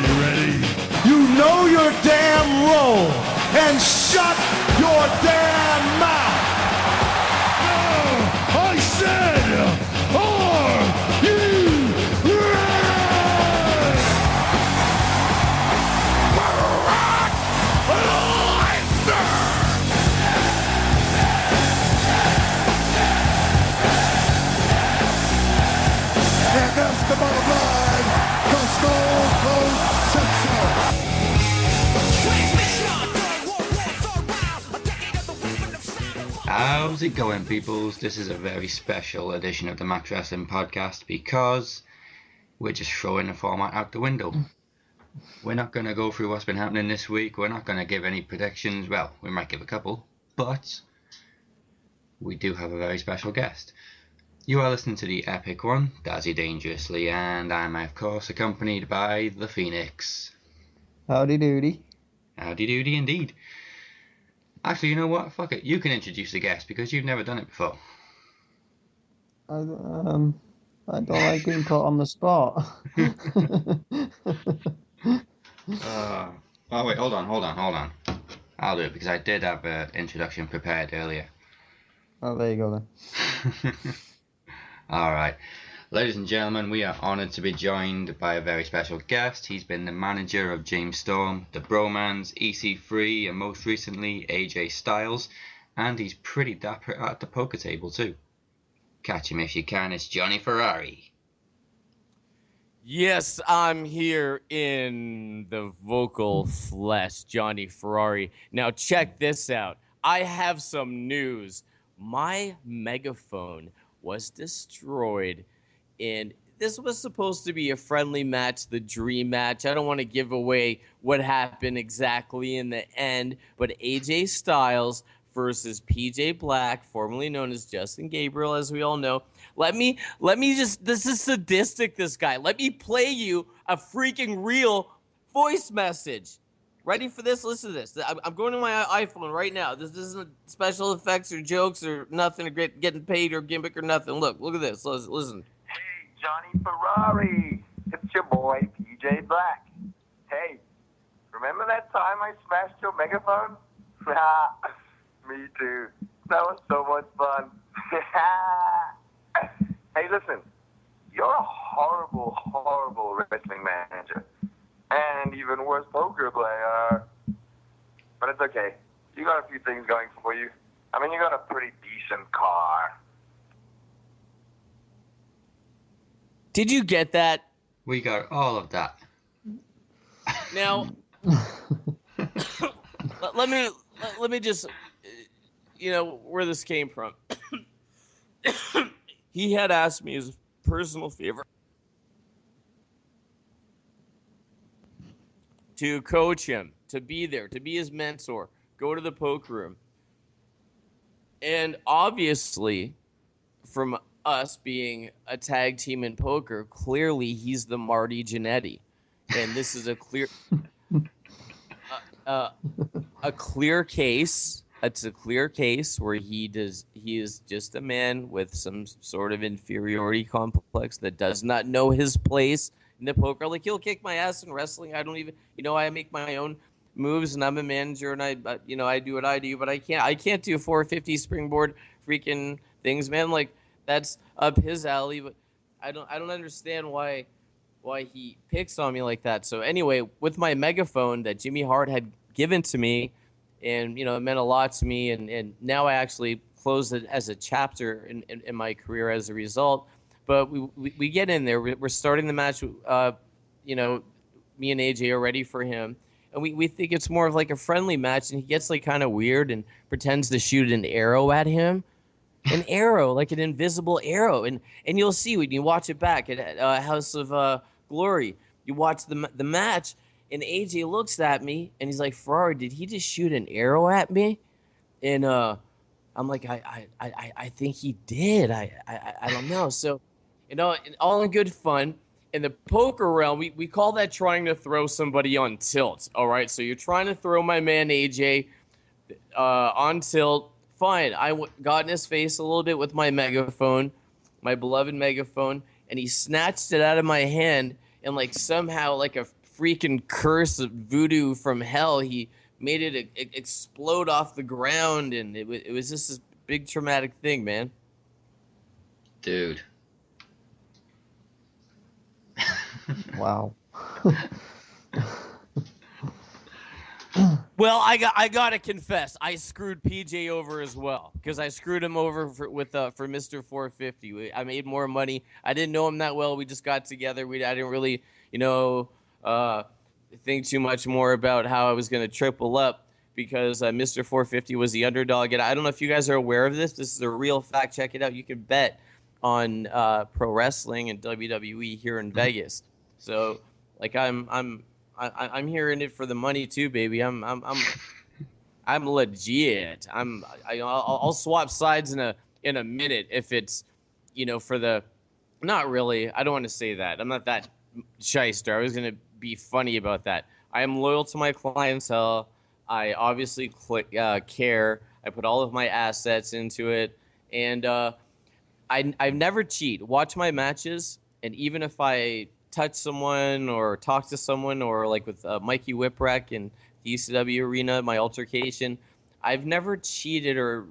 You ready? You know your damn role and shut your damn mouth. I said, are you ready? And that's the bottom line, 'cause Stone Cold said so. How's it going, peoples? This is a very special edition of the Max Wrestling Podcast because we're just throwing the format out the window. We're not going to go through what's been happening this week. We're not going to give any predictions. Well, we might give a couple, but we do have a very special guest. You are listening to the epic one, Dazzy Dangerously, and I'm, of course, accompanied by The Phoenix. Howdy doody. Howdy doody indeed. Actually, you know what? Fuck it. You can introduce the guest because you've never done it before. I don't like being put on the spot. Oh wait, hold on. I'll do it because I did have an introduction prepared earlier. Oh, there you go then. Alright. Ladies and gentlemen, we are honoured to be joined by a very special guest. He's been the manager of James Storm, the Bromans, EC3, and most recently AJ Styles, and he's pretty dapper at the poker table too. Catch him if you can, it's Jonny Ferrari. Yes, I'm here in the vocal flesh, Jonny Ferrari. Now check this out. I have some news. My megaphone was destroyed, and this was supposed to be a friendly match, the dream match. I don't want to give away what happened exactly in the end, but AJ Styles versus PJ Black, formerly known as Justin Gabriel, as we all know. Let me just, this is sadistic, this guy. Let me play you a freaking real voice message. Ready for this? Listen to this. I'm going to my iPhone right now. This isn't special effects or jokes or nothing, or getting paid or gimmick or nothing. Look at this. Listen. Hey, Jonny Ferrari. It's your boy, PJ Black. Hey, remember that time I smashed your megaphone? Me too. That was so much fun. Hey, listen. You're a horrible, horrible wrestling manager. And even worse poker player. But it's okay. You got a few things going for you. I mean, you got a pretty decent car. Did you get that? We got all of that. Now, let me just, where this came from. He had asked me as a personal favor to coach him, to be there, to be his mentor, go to the poker room. And obviously, from us being a tag team in poker, clearly he's the Marty Jannetty. And this is a clear case. It's a clear case where he is just a man with some sort of inferiority complex that does not know his place in the poker. Like, he'll kick my ass in wrestling. I don't even, I make my own moves and I'm a manager and I do what I do, but I can't do 450 springboard freaking things, man. Like, that's up his alley, but I don't understand why he picks on me like that. So anyway, with my megaphone that Jimmy Hart had given to me, and it meant a lot to me, and now I actually closed it as a chapter in my career as a result. But we get in there. We're starting the match. Me and AJ are ready for him, and we think it's more of like a friendly match. And he gets like kind of weird and pretends to shoot an arrow at him, an arrow, like an invisible arrow. And you'll see when you watch it back at House of Glory. You watch the match, and AJ looks at me and he's like, "Ferrari, did he just shoot an arrow at me?" And I'm like, I think he did. I don't know. So, all in good fun. In the poker realm, we call that trying to throw somebody on tilt. All right, so you're trying to throw my man AJ on tilt. Fine, I got in his face a little bit with my megaphone, my beloved megaphone, and he snatched it out of my hand and like somehow like a freaking curse of voodoo from hell. He made it explode off the ground, and it was just this big traumatic thing, man. Dude. Wow. Well, I gotta confess, I screwed PJ over as well because I screwed him over for Mr. 450. I made more money. I didn't know him that well. We just got together. I didn't really, think too much more about how I was gonna triple up because Mr. 450 was the underdog. And I don't know if you guys are aware of this. This is a real fact. Check it out. You can bet on pro wrestling and WWE here in Vegas. So, like, I'm here in it for the money too, baby. I'm legit. I'll swap sides in a minute if it's, for the. Not really. I don't want to say that. I'm not that shyster. I was gonna be funny about that. I am loyal to my clientele. I obviously care. I put all of my assets into it, and I never cheat. Watch my matches, and even if I touch someone or talk to someone, or like with Mikey Whipwreck in the ECW arena, my altercation, I've never cheated or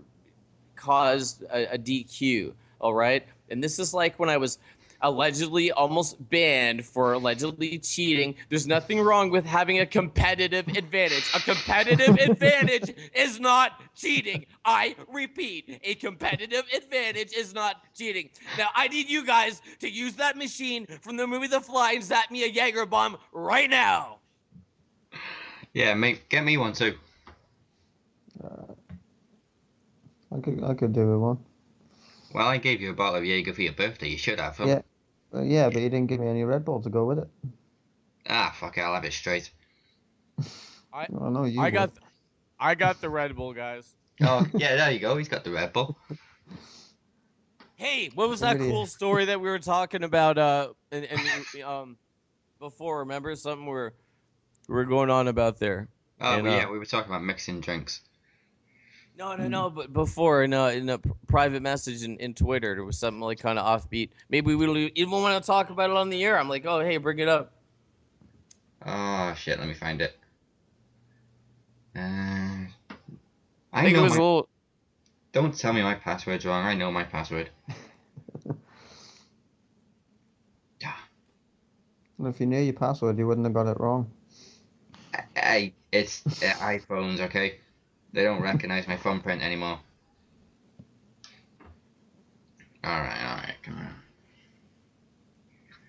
caused a DQ. All right, and this is like when I was allegedly almost banned for allegedly cheating. There's nothing wrong with having a competitive advantage. A competitive advantage is not cheating. I repeat, a competitive advantage is not cheating. Now, I need you guys to use that machine from the movie The Fly and zap me a Jaeger bomb right now. Yeah, get me one too. I could do with one. Well, I gave you a bottle of Jaeger for your birthday. You should have them. Yeah. Yeah, but you didn't give me any Red Bull to go with it. Ah, fuck it. I'll have it straight. I know you. I got the Red Bull, guys. Oh, yeah, there you go. He's got the Red Bull. Hey, what was that cool story that we were talking about before? Remember something we're going on about there? Oh, yeah, we were talking about mixing drinks. No. But before in a private message in Twitter, there was something like kind of offbeat. Maybe we don't even want to talk about it on the air. I'm like, oh, hey, bring it up. Oh shit! Let me find it. I think it was a little. Don't tell me my password's wrong. I know my password. And if you knew your password, you wouldn't have got it wrong. It's iPhones, okay? They don't recognize my thumbprint anymore. Alright, come on.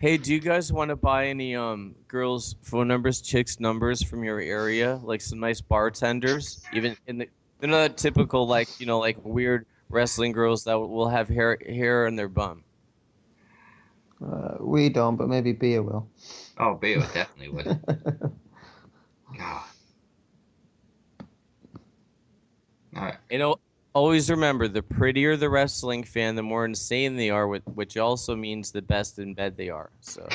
Hey, do you guys want to buy any girls' phone numbers, chicks' numbers from your area? Like some nice bartenders? Even they're not typical like weird wrestling girls that will have hair in their bum. We don't, but maybe Bea will. Oh, Bea definitely would. God. Alright. Always remember, the prettier the wrestling fan, the more insane they are, which also means the best in bed they are. So.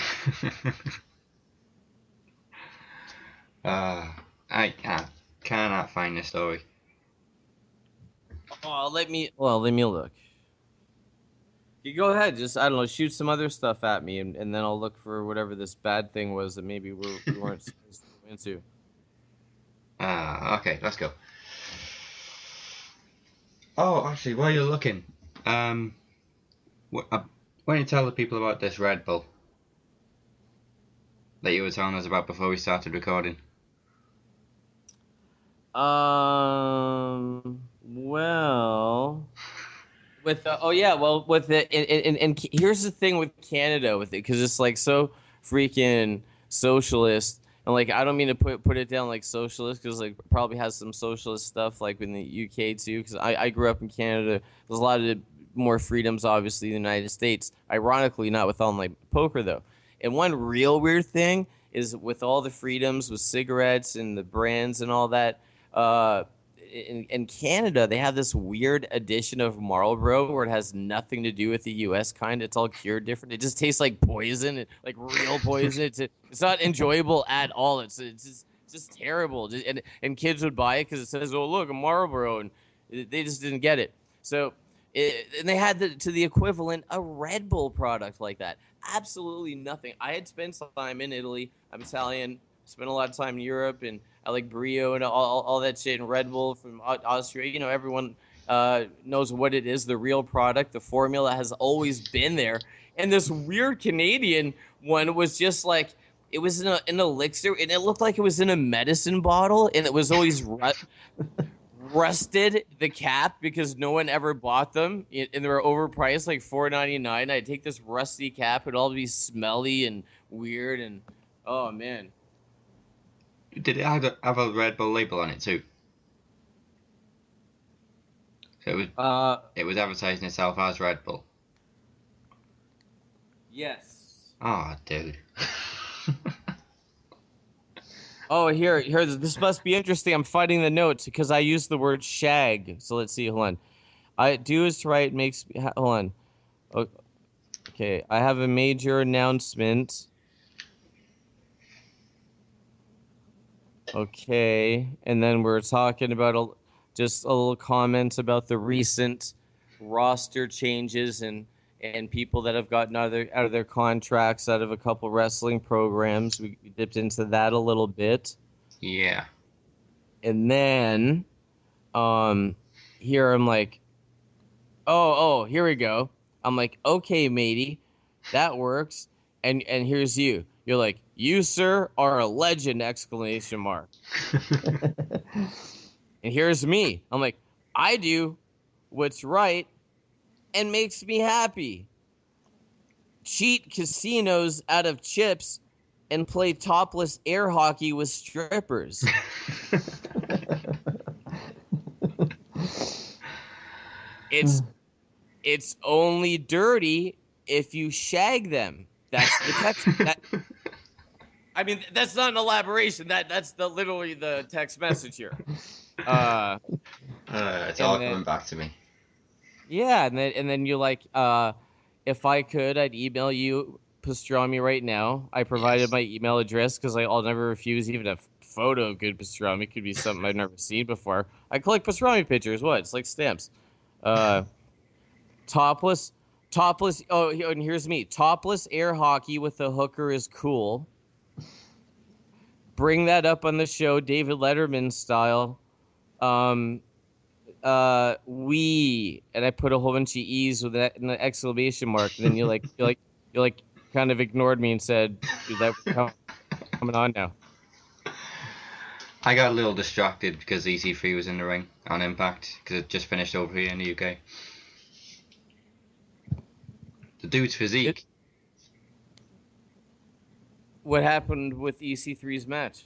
I cannot find this story. Oh, let me look. You go ahead, just I don't know, shoot some other stuff at me, and then I'll look for whatever this bad thing was that maybe we weren't supposed to go into. Okay, let's go. Oh, actually, while you're looking, why don't you tell the people about this Red Bull that you were telling us about before we started recording? Well, with and here's the thing with Canada with it, because it's like so freaking socialist, and like I don't mean to put it down like socialist, because like probably has some socialist stuff like in the UK too, because I grew up in Canada. There's a lot of more freedoms obviously in the United States, ironically not with online poker though. And one real weird thing is with all the freedoms with cigarettes and the brands and all that, in Canada, they have this weird edition of Marlboro where it has nothing to do with the U.S. kind. It's all cured different. It just tastes like poison, like real poison. It's not enjoyable at all. It's just terrible. And kids would buy it because it says, "Oh, look, a Marlboro," and they just didn't get it. So, and they had to the equivalent a Red Bull product like that. Absolutely nothing. I had spent some time in Italy. I'm Italian. spent a lot of time in Europe, and I like Brio and all that shit, and Red Bull from Austria. You know, everyone knows what it is, the real product. The formula has always been there. And this weird Canadian one was just like, it was in an elixir, and it looked like it was in a medicine bottle, and it was always rusted, the cap, because no one ever bought them, and they were overpriced, like $4.99. I'd take this rusty cap, it'd all be smelly and weird, and oh man. Did it have a Red Bull label on it too? So it was advertising itself as Red Bull. Yes. Ah, dude. Oh, here. This must be interesting. I'm finding the notes because I used the word shag. So let's see. Hold on. I do is right makes me. Hold on. Okay, I have a major announcement. Okay, and then we're talking about just a little comments about the recent roster changes and people that have gotten out of their contracts out of a couple wrestling programs. We dipped into that a little bit. Yeah. And then here I'm like, oh, here we go. I'm like, okay, matey, that works. And here's you. You're like, you, sir, are a legend, exclamation mark. And here's me. I'm like, I do what's right and makes me happy. Cheat casinos out of chips and play topless air hockey with strippers. It's only dirty if you shag them. That's the text. I mean, that's not an elaboration. That's literally the text message here. It's all coming back to me. Yeah, and then you're like, if I could, I'd email you pastrami right now. I provided my email address because I'll never refuse even a photo of good pastrami. It could be something I've never seen before. I collect pastrami pictures. What? It's like stamps. Topless. Oh, and here's me. Topless air hockey with a hooker is cool. Bring that up on the show, David Letterman style. We, and I put a whole bunch of E's with that and the exclamation mark, and then you kind of ignored me and said, "Is that coming on now?" I got a little distracted because EC3 was in the ring on Impact because it just finished over here in the UK. The dude's physique. What happened with EC3's match?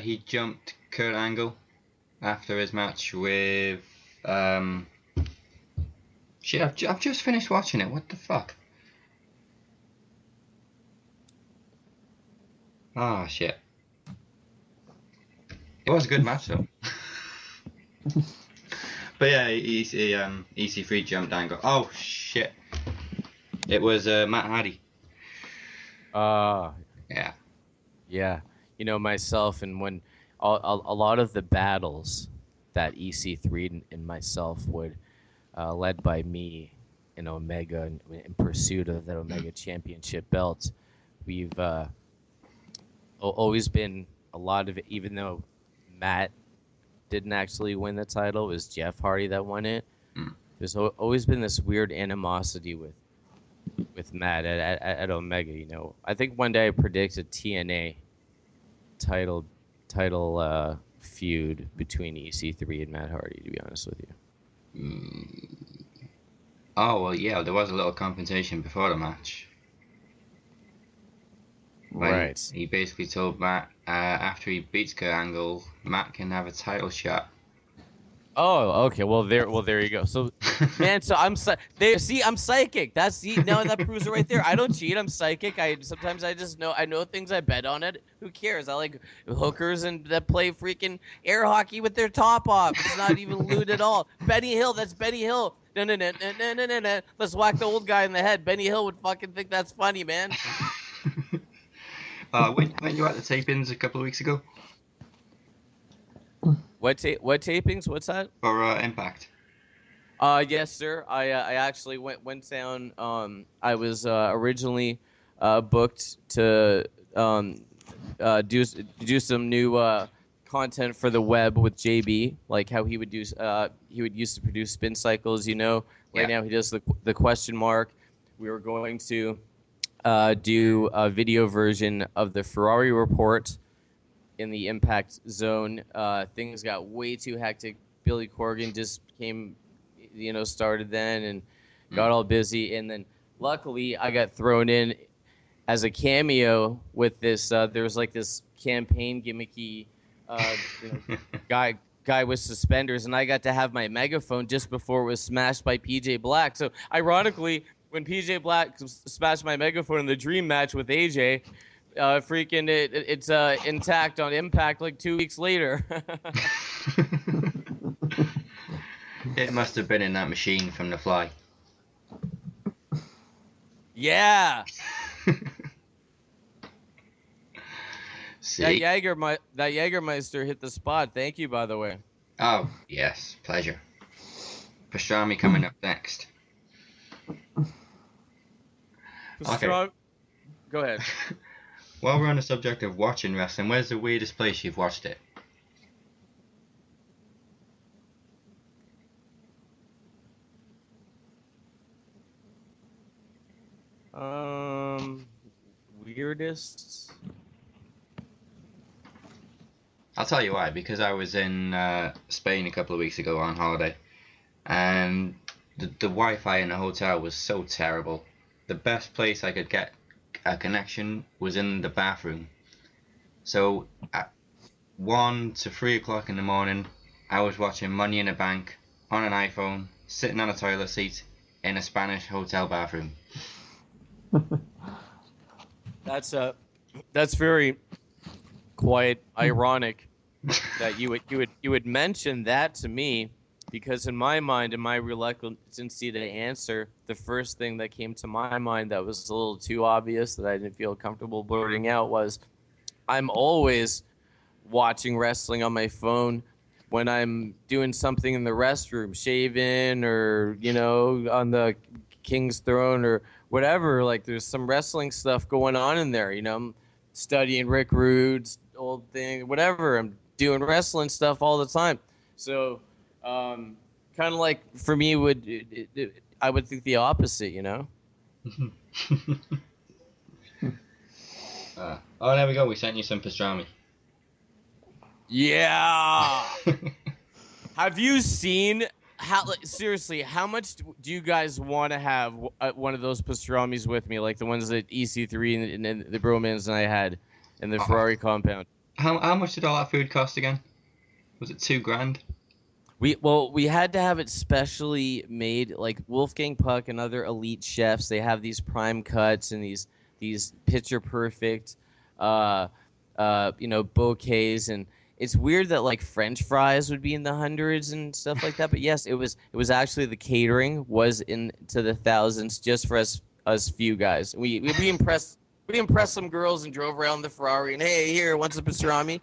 He jumped Kurt Angle after his match with shit. I've just finished watching it. What the fuck? Ah, shit. It was a good match though. But yeah, EC3 jumped Angle. Oh shit! It was Matt Hardy. Yeah. You know, myself, and when a lot of the battles that EC3 and myself would, led by me in Omega in pursuit of that Omega Championship belt, we've always been a lot of it, even though Matt didn't actually win the title, it was Jeff Hardy that won it. There's always been this weird animosity with Matt at Omega. You know, I think one day I predicted TNA title feud between EC3 and Matt Hardy, to be honest with you. Oh well, yeah, there was a little compensation before the match. Right. He basically told Matt after he beats Kurt Angle, Matt can have a title shot. Oh, okay. Well, there you go. So, man, so I'm psychic. Now that proves it right there. I don't cheat. I'm psychic. Sometimes I just know. I know things. I bet on it. Who cares? I like hookers and that play freaking air hockey with their top off. It's not even lewd at all. Benny Hill. That's Benny Hill. No. Let's whack the old guy in the head. Benny Hill would fucking think that's funny, man. When you were at the tapings a couple of weeks ago? What tapings? What's that? For Impact. Yes, sir. I actually went down. I was originally booked to do some new content for the web with JB, like how he would used to produce spin cycles. Right now he does the question mark. We were going to do a video version of the Ferrari report in the impact zone. Things got way too hectic. Billy Corgan just came, started then and got all busy. And then luckily I got thrown in as a cameo with this. There was like this campaign gimmicky guy with suspenders, and I got to have my megaphone just before it was smashed by PJ Black. So ironically, when PJ Black smashed my megaphone in the dream match with AJ, it's intact on Impact like 2 weeks later. It must have been in that machine from The Fly. Yeah. See? That Jägermeister hit the spot. Thank you, by the way. Oh, yes. Pleasure. Pastrami coming up next. Okay. Go ahead. While we're on the subject of watching wrestling, where's the weirdest place you've watched it? Weirdest? I'll tell you why. Because I was in Spain a couple of weeks ago on holiday, and the Wi-Fi in the hotel was so terrible. The best place I could get a connection was in the bathroom. So at 1 to 3 o'clock in the morning, I was watching Money in the Bank on an iPhone, sitting on a toilet seat in a Spanish hotel bathroom. That's very quite ironic that you would mention that to me, because in my mind, in my reluctance to answer, the first thing that came to my mind that was a little too obvious that I didn't feel comfortable blurting out was, I'm always watching wrestling on my phone when I'm doing something in the restroom, shaving, or on the King's Throne or whatever. Like, there's some wrestling stuff going on in there. I'm studying Rick Rude's old thing, whatever. I'm doing wrestling stuff all the time. So, kind of like for me, I would think the opposite. Oh, there we go. We sent you some pastrami. Yeah. Have you seen seriously, how much do you guys want to have one of those pastramis with me, like the ones that EC3 and the Bromans and I had in the Ferrari compound? How much did all that food cost again? Was it $2,000? We had to have it specially made, like Wolfgang Puck and other elite chefs. They have these prime cuts and these picture perfect, bouquets, and it's weird that like French fries would be in the hundreds and stuff like that. But yes, it was actually, the catering was into the thousands just for us few guys. We impressed some girls and drove around the Ferrari and, hey, here, wants a pastrami?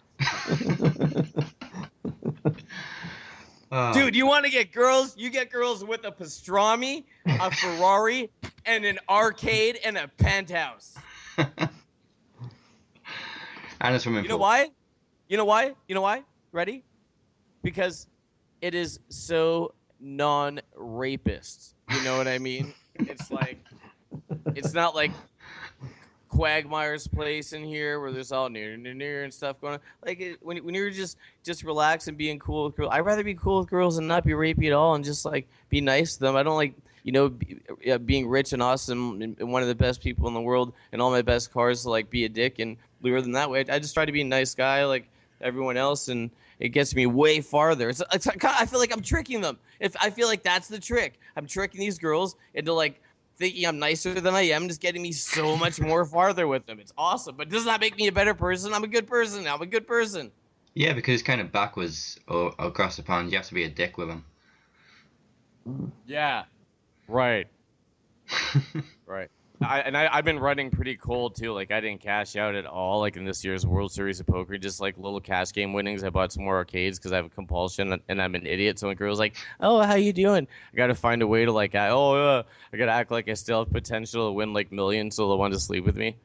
Dude, you want to get girls? You get girls with a pastrami, a Ferrari, and an arcade and a penthouse. And a swimming pool. You know why? Ready? Because it is so non-rapist. You know what I mean? It's like, it's not like Quagmire's place in here where there's all near and stuff going on. Like when you're just relax and being cool with girls. I'd rather be cool with girls and not be rapey at all and just like be nice to them. I don't like being rich and awesome and one of the best people in the world and all my best cars to like be a dick and lure them that way. I just try to be a nice guy like everyone else, and it gets me way farther. I feel like I'm tricking them. I feel like that's the trick. I'm tricking these girls into like thinking I'm nicer than I am, just getting me so much more farther with them. It's awesome, but does that make me a better person? I'm a good person. Yeah, because it's kind of backwards or across the pond. You have to be a dick with them. Yeah, right. Right. I've been running pretty cold too. Like I didn't cash out at all. Like in this year's World Series of Poker, just like little cash game winnings. I bought some more arcades because I have a compulsion and I'm an idiot. So when girls like, "Oh, how you doing?" I got to find a way to like, I got to act like I still have potential to win like millions, so they'll want to sleep with me.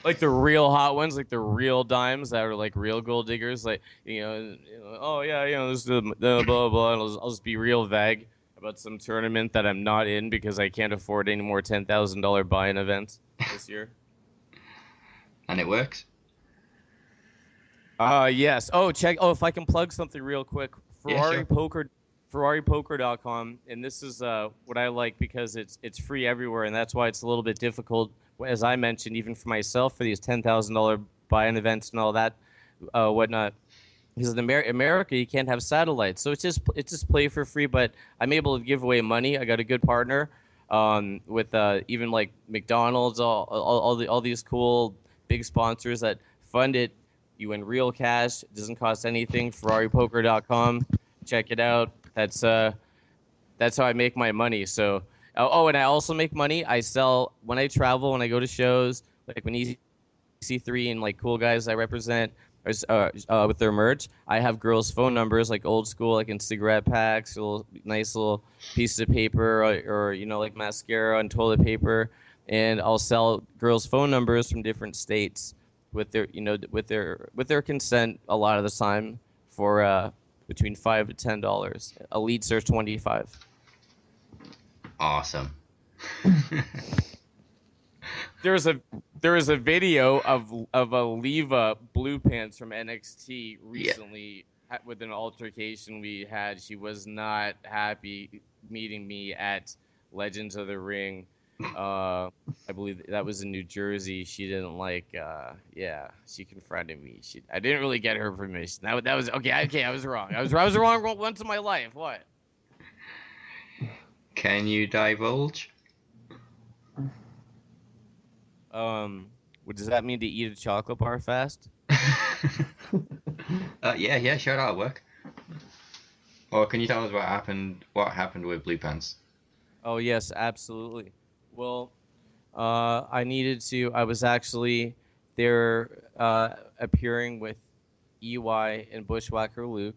like the real hot ones, like the real dimes that are like real gold diggers. Like oh yeah, this is the blah blah blah. And I'll just be real vague about some tournament that I'm not in because I can't afford any more $10,000 buy-in events this year. And it works. Yes. Oh, check. Oh, if I can plug something real quick, Yeah, sure. FerrariPoker.com, and this is what I like because it's free everywhere, and that's why it's a little bit difficult, as I mentioned, even for myself for these $10,000 buy-in events and all that, whatnot. Because in America, you can't have satellites, so it's just play for free. But I'm able to give away money. I got a good partner, with even like McDonald's, all these cool big sponsors that fund it. You win real cash. It doesn't cost anything. FerrariPoker.com. Check it out. That's how I make my money. So, and I also make money. I sell when I travel, when I go to shows, like when EC3 and like cool guys I represent with their merch. I have girls' phone numbers, like old school, like in cigarette packs, nice little pieces of paper, or like mascara and toilet paper, and I'll sell girls' phone numbers from different states with their consent a lot of the time for between $5 to $10. Elites are 25. Awesome. There is a video of a Leva Blue Pants from NXT recently with an altercation we had. She was not happy meeting me at Legends of the Ring. I believe that was in New Jersey. She didn't like. She confronted me. I didn't really get her permission. That was okay. Okay, I was wrong. I was wrong once in my life. What? Can you divulge? What does that mean, to eat a chocolate bar fast? Yeah, sure, that'll work. Or can you tell us what happened? What happened with Blue Pants? Oh yes, absolutely. Well, I was actually there appearing with EY and Bushwhacker Luke,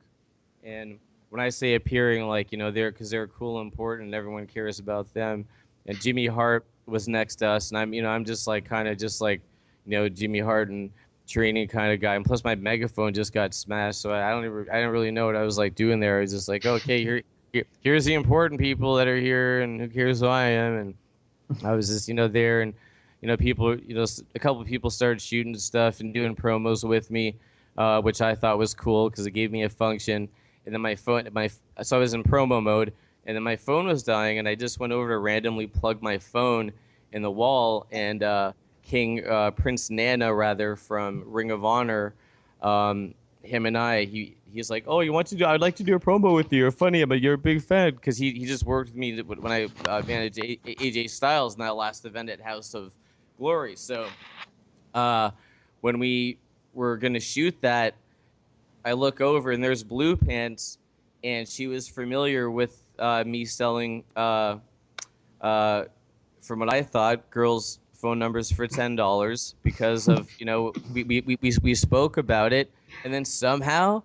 and when I say appearing, like they're because they're cool and important, and everyone cares about them. And Jimmy Hart was next to us, and I'm just like kind of just like Jimmy Hart and training kind of guy. And plus my megaphone just got smashed, so I didn't really know what I was like doing there. I was just like, okay, here's the important people that are here, and who cares who I am. And I was just there, and people, a couple of people started shooting stuff and doing promos with me, which I thought was cool because it gave me a function. And then so I was in promo mode, and then my phone was dying, and I just went over to randomly plug my phone in the wall, and Prince Nana, rather, from Ring of Honor, him and he's like, oh, I'd like to do a promo with you. You're funny, but you're a big fan, because he just worked with me when I managed AJ Styles in that last event at House of Glory. So when we were gonna shoot that, I look over and there's Blue Pants, and she was familiar with me selling, from what I thought, girls' phone numbers for $10 because of we spoke about it, and then somehow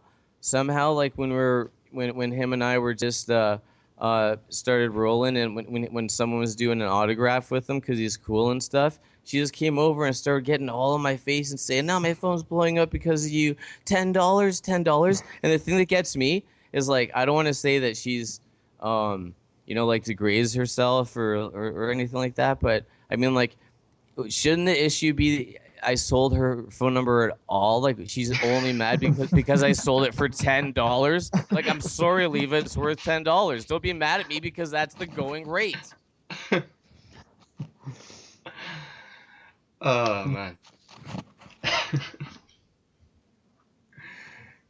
like when him and I were just started rolling, and when someone was doing an autograph with him because he's cool and stuff, she just came over and started getting all in my face and saying, no, my phone's blowing up because of you. $10. And the thing that gets me is, like, I don't want to say that she's like degrades herself or anything like that, but I mean, like, shouldn't the issue be I sold her phone number at all? Like, she's only mad because I sold it for $10. Like, I'm sorry, Leva, it's worth $10. Don't be mad at me because that's the going rate. Oh man.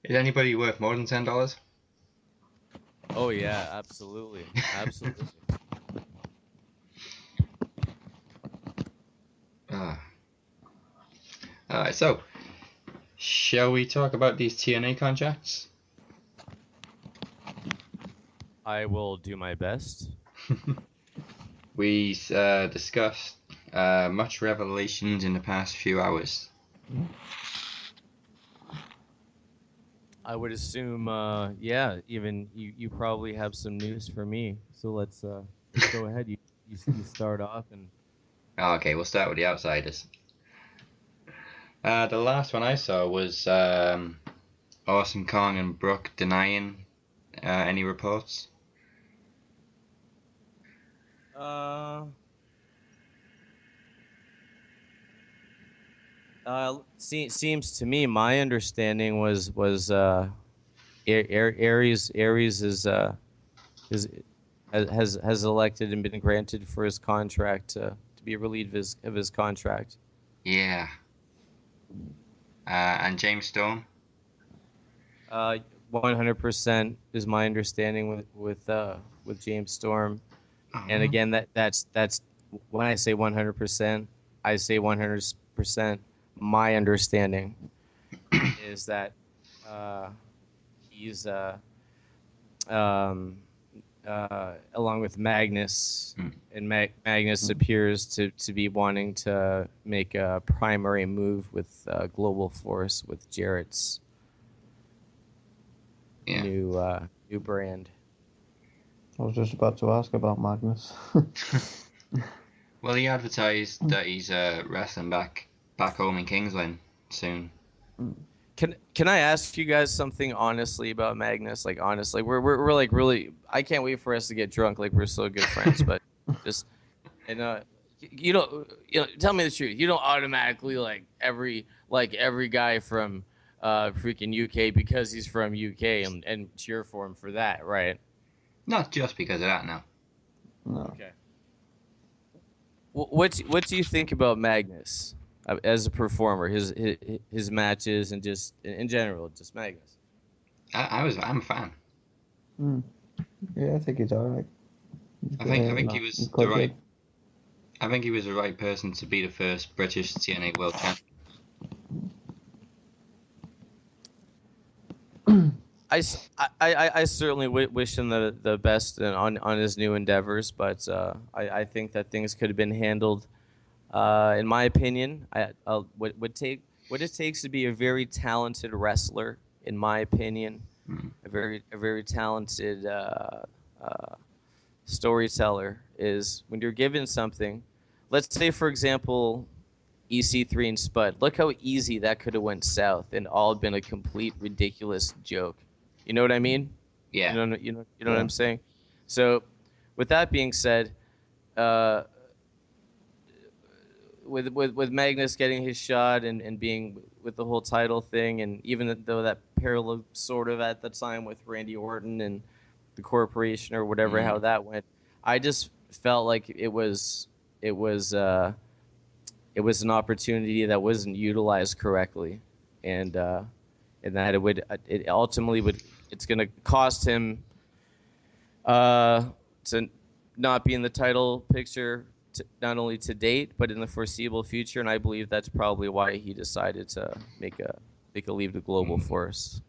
Is anybody worth more than $10? Oh yeah, absolutely. Alright, so shall we talk about these TNA contracts? I will do my best. We discussed much revelations in the past few hours. I would assume, even you probably have some news for me. So let's go ahead. You start off and. Okay, we'll start with the outsiders. The last one I saw was Awesome Kong and Brooke denying any reports. Seems to me my understanding was Aries is has elected and been granted for his contract to be relieved of his contract. Yeah. And James Storm. 100% is my understanding with James Storm. And Oh. again, that's when I say 100%, I say 100%. My understanding is that he's um, along with Magnus, and Magnus appears to be wanting to make a primary move with Global Force with Jarrett's new brand. I was just about to ask about Magnus. Well, he advertised that he's wrestling back home in Kingsland soon. Can I ask you guys something honestly about Magnus? Like honestly, we're like really. I can't wait for us to get drunk. Like we're so good friends, but just you know, tell me the truth. You don't automatically like every guy from freaking UK because he's from UK and cheer for him for that, right? Not just because of that, no. No. Okay. What do you think about Magnus as a performer? His matches and just in general, just Magnus. I'm a fan. Yeah, I think he's alright. I think he was he's the quite right. good. I think he was the right person to be the first British TNA World Champion. I certainly wish him the best on his new endeavors, but I think that things could have been handled, in my opinion. What it takes to be a very talented wrestler, in my opinion, a very talented storyteller is when you're given something. Let's say, for example, EC3 and Spud. Look how easy that could have went south and all been a complete ridiculous joke. You know what I mean? Yeah. You know what I'm saying? So, with that being said, uh, with Magnus getting his shot and being with the whole title thing, and even though that parallel sort of at the time with Randy Orton and the corporation or whatever, how that went, I just felt like it was an opportunity that wasn't utilized correctly, and that it ultimately it's going to cost him to not be in the title picture, not only to date but in the foreseeable future. And I believe that's probably why he decided to make a leave to Global Force.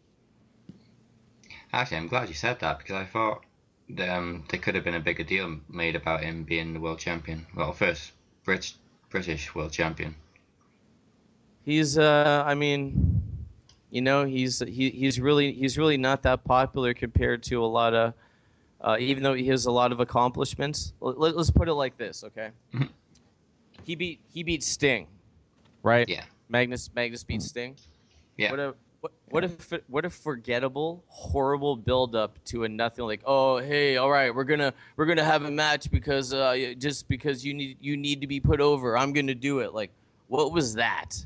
Actually, I'm glad you said that because I thought there could have been a bigger deal made about him being the world champion. Well, first British world champion. He's I mean, he's really not that popular compared to a lot of even though he has a lot of accomplishments. Let's put it like this, okay? He beat Sting, right? Yeah. Magnus beat Sting. Yeah. What a forgettable, horrible build up to a nothing. Like, oh hey, all right, we're gonna have a match because just because you need to be put over, I'm gonna do it. Like, what was that?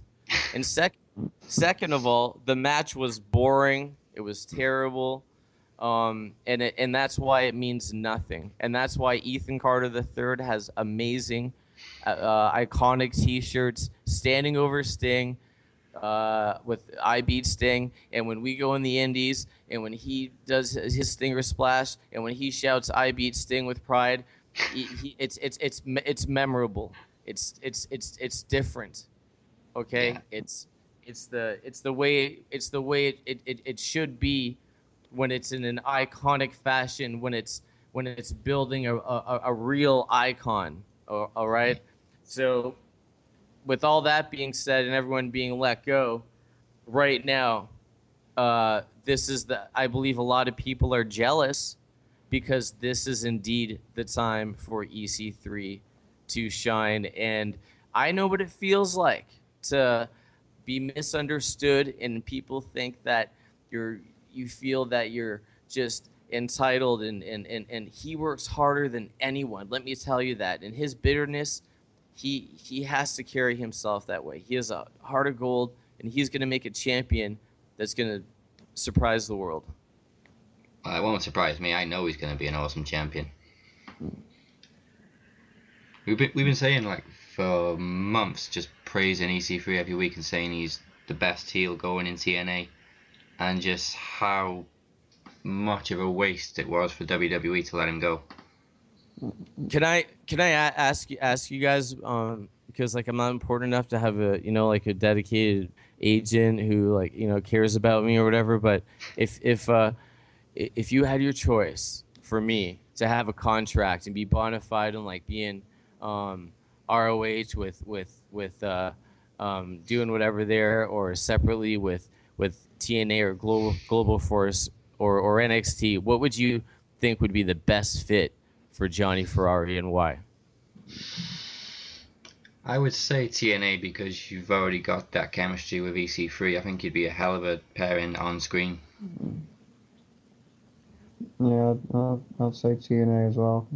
And second of all, the match was boring. It was terrible. And that's why it means nothing. And that's why Ethan Carter III has amazing, iconic T-shirts, standing over Sting, with I Beat Sting, and when we go in the Indies, and when he does his Stinger Splash, and when he shouts I Beat Sting with pride, it's memorable. It's different. Okay, Yeah. it's the way it should be when it's in an iconic fashion, when it's building a real icon. All right, so with all that being said and everyone being let go right now, this is I believe a lot of people are jealous because this is indeed the time for EC3 to shine. And I know what it feels like to be misunderstood, and people think that you feel that you're just entitled, and he works harder than anyone. Let me tell you that. In his bitterness, he has to carry himself that way. He has a heart of gold, and he's going to make a champion that's going to surprise the world. It won't surprise me. I know he's going to be an awesome champion. We've been saying like for months, just praising EC3 every week and saying he's the best heel going in TNA, and just how much of a waste it was for WWE to let him go. Can I ask you guys, because like I'm not important enough to have a like a dedicated agent who like cares about me or whatever, but if you had your choice for me to have a contract and be bona fide and like being ROH with doing whatever there, or separately with TNA or Global Force or NXT, what would you think would be the best fit for Jonny Ferrari, and why? I would say TNA because you've already got that chemistry with EC3. I think you'd be a hell of a pairing on screen. Yeah, I'd say TNA as well.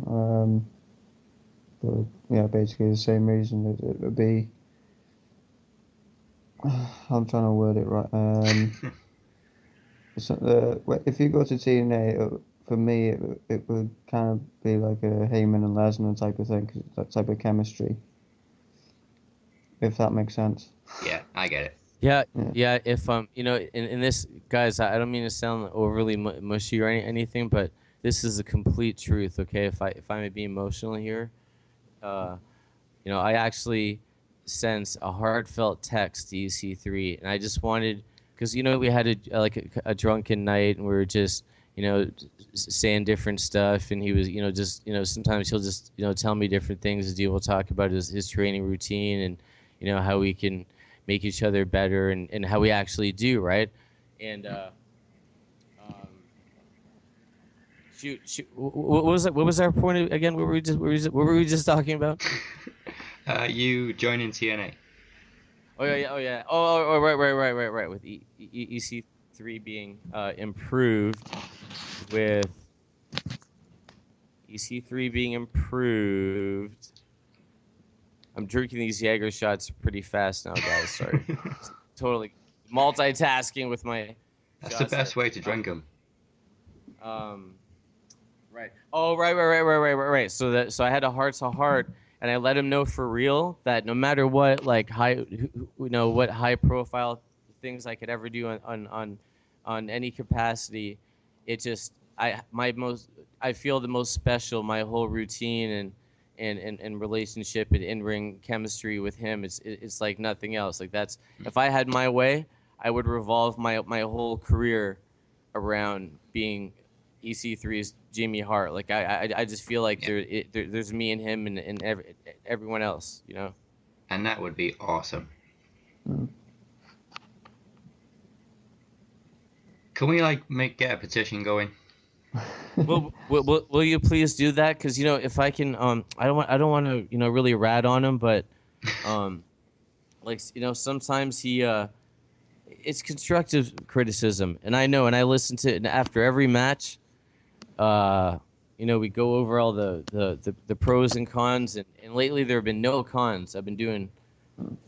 But yeah, basically the same reason. It would be. I'm trying to word it right. If you go to TNA, for me, it would kind of be like a Heyman and Lesnar type of thing, 'cause that type of chemistry. If that makes sense. Yeah, I get it. Yeah. If in this, guys, I don't mean to sound overly mushy or anything, but this is the complete truth. Okay, if I may be emotional here, I actually sent a heartfelt text to EC3, and I just wanted, because we had a drunken night, and we were just saying different stuff, and he was just sometimes he'll just tell me different things. We'll talk about his training routine, and how we can make each other better, and how we actually do, right? And shoot, what was our point again? What were we just talking about? You joining TNA. Oh yeah. Oh, right. With EC3 being improved, with EC3 being improved. I'm drinking these Jaeger shots pretty fast now, guys. Sorry. Totally multitasking with my. That's the best way to drink them. Right. Oh, right. So I had a heart to heart, and I let him know for real that no matter what, like what high profile things I could ever do on any capacity, it just I feel the most special. My whole routine and relationship and in-ring chemistry with him, it's like nothing else. Like that's, if I had my way, I would revolve my whole career around being EC3's Jimmy Hart. Like I just feel like there's me and him and everyone else, And that would be awesome. Can we get a petition going? Will you please do that? Because if I can, I don't want to really rat on him, but sometimes he it's constructive criticism, and I know, and I listen to it after every match. We go over all the pros and cons, and lately there have been no cons. I've been doing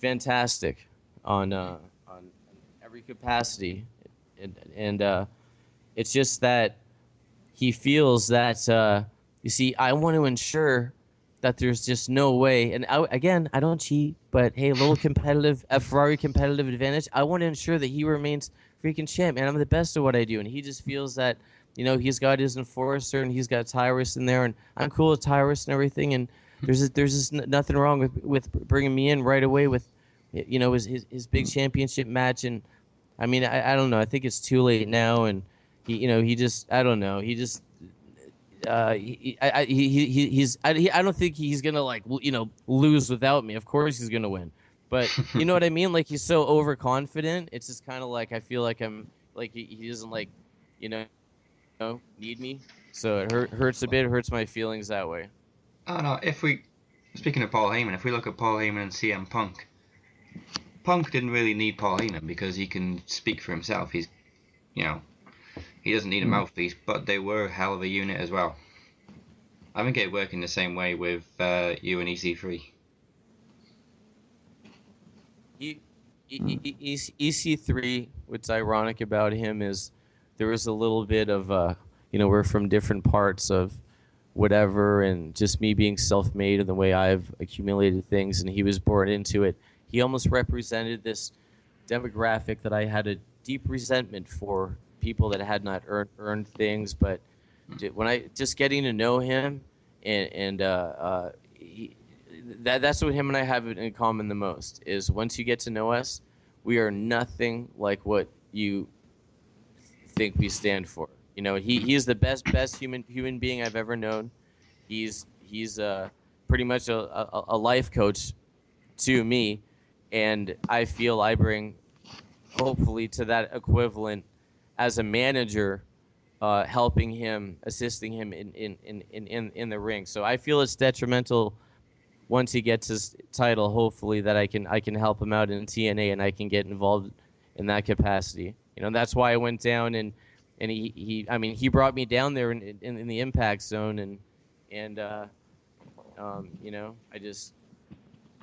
fantastic on every capacity, and it's just that he feels that you see, I want to ensure that there's just no way, and I don't cheat, but hey, a little Ferrari competitive advantage. I want to ensure that he remains freaking champ, and I'm the best at what I do, and he just feels that he's got his enforcer, and he's got Tyrus in there, and I'm cool with Tyrus and everything, and there's just nothing wrong with bringing me in right away with his big championship match. And I mean, I don't know, I think it's too late now, and he just, I don't know, he just I don't think he's gonna lose without me. Of course he's gonna win, but you know what I mean? Like, he's so overconfident. It's just kind of like I feel like I'm like he doesn't need me. So it hurts a bit. It hurts my feelings that way. Oh no! Speaking of Paul Heyman, if we look at Paul Heyman and CM Punk, Punk didn't really need Paul Heyman because he can speak for himself. He's, you know, he doesn't need a mouthpiece, but they were a hell of a unit as well. I think it worked in the same way with you and EC3. EC3, what's ironic about him is there was a little bit of, we're from different parts of whatever, and just me being self-made and the way I've accumulated things, and he was born into it. He almost represented this demographic that I had a deep resentment for, people that had not earned things, but when I just getting to know him, that's what him and I have in common the most, is once you get to know us, we are nothing like what you think we stand for. You know, he is the best human being I've ever known. He's pretty much a life coach to me, and I feel I bring hopefully to that equivalent as a manager, helping him, assisting him in the ring. So I feel it's detrimental once he gets his title, hopefully, that I can help him out in TNA and I can get involved in that capacity. You know, that's why I went down and he brought me down there in the Impact Zone and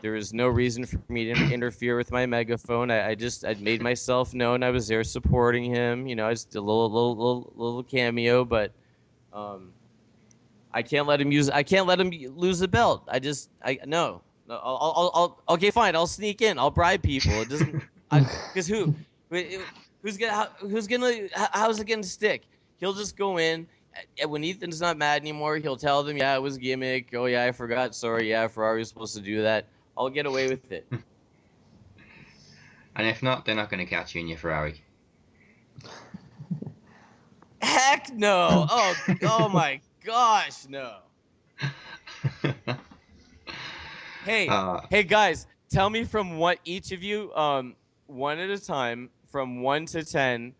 there was no reason for me to interfere with my megaphone. I made myself known. I was there supporting him. You know, I just did a little cameo, but I can't let him lose the belt. No. I'll okay, fine. I'll sneak in. I'll bribe people. It doesn't, because how's it gonna stick? He'll just go in. When Ethan's not mad anymore, he'll tell them, yeah, it was gimmick. Oh yeah, I forgot. Sorry, yeah, Ferrari was supposed to do that. I'll get away with it. And if not, they're not going to catch you in your Ferrari. Heck no! Oh my gosh, no. Hey guys, tell me from what each of you, one at a time, from 1 to 10,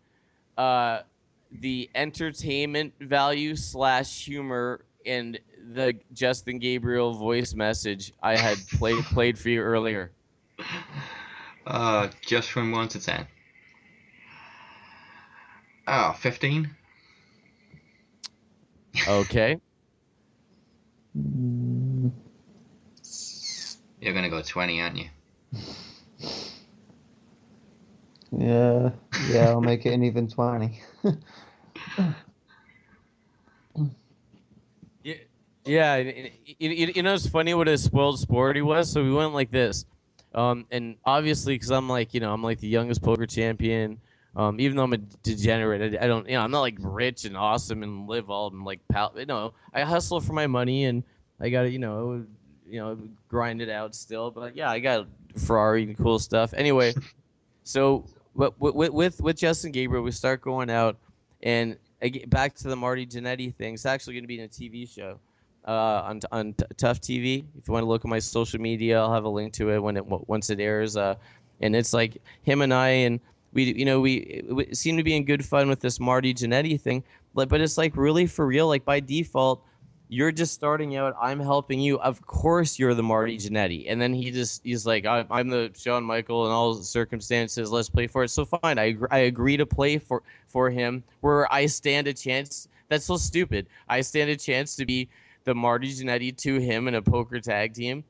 the entertainment value / humor and the Justin Gabriel voice message I had played for you earlier. Just from 1 to 10. 15. Okay. You're gonna go 20, aren't you? Yeah, I'll make it an even 20. Yeah, you know, it's funny what a spoiled sport he was. So we went like this, and obviously, because I'm like the youngest poker champion. Even though I'm a degenerate, I don't, I'm not like rich and awesome and live all like I hustle for my money and I got to grind it out still. But yeah, I got Ferrari and cool stuff. Anyway, so with Justin Gabriel, we start going out, and I get back to the Marty Jannetty thing. It's actually going to be in a TV show on Tough TV. If you want to look at my social media, I'll have a link to it once it airs. And it's like him and I, and we seem to be in good fun with this Marty Jannetty thing. But it's like really for real. Like by default, you're just starting out. I'm helping you. Of course, you're the Marty Jannetty. And then he's like, I'm the Shawn Michael in all circumstances. Let's play for it. So fine, I agree to play for him. Where I stand a chance. That's so stupid. I stand a chance to be the Marty Jannetty to him in a poker tag team.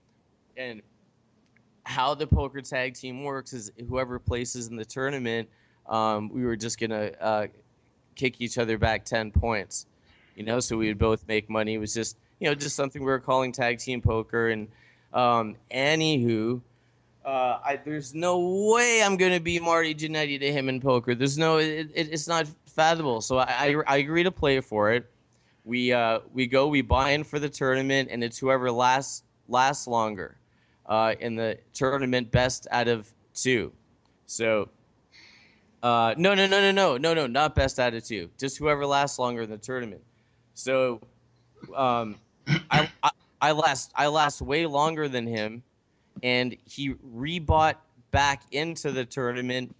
And how the poker tag team works is whoever places in the tournament, we were just gonna kick each other back 10 points. So we would both make money. It was just, just something we were calling tag team poker. And anywho, there's no way I'm going to be Marty Jannetty to him in poker. There's it's not fathomable. So I agree to play for it. We buy in for the tournament, and it's whoever lasts longer in the tournament, best out of 2. So no, not best out of 2. Just whoever lasts longer in the tournament. So, I last way longer than him, and he rebought back into the tournament,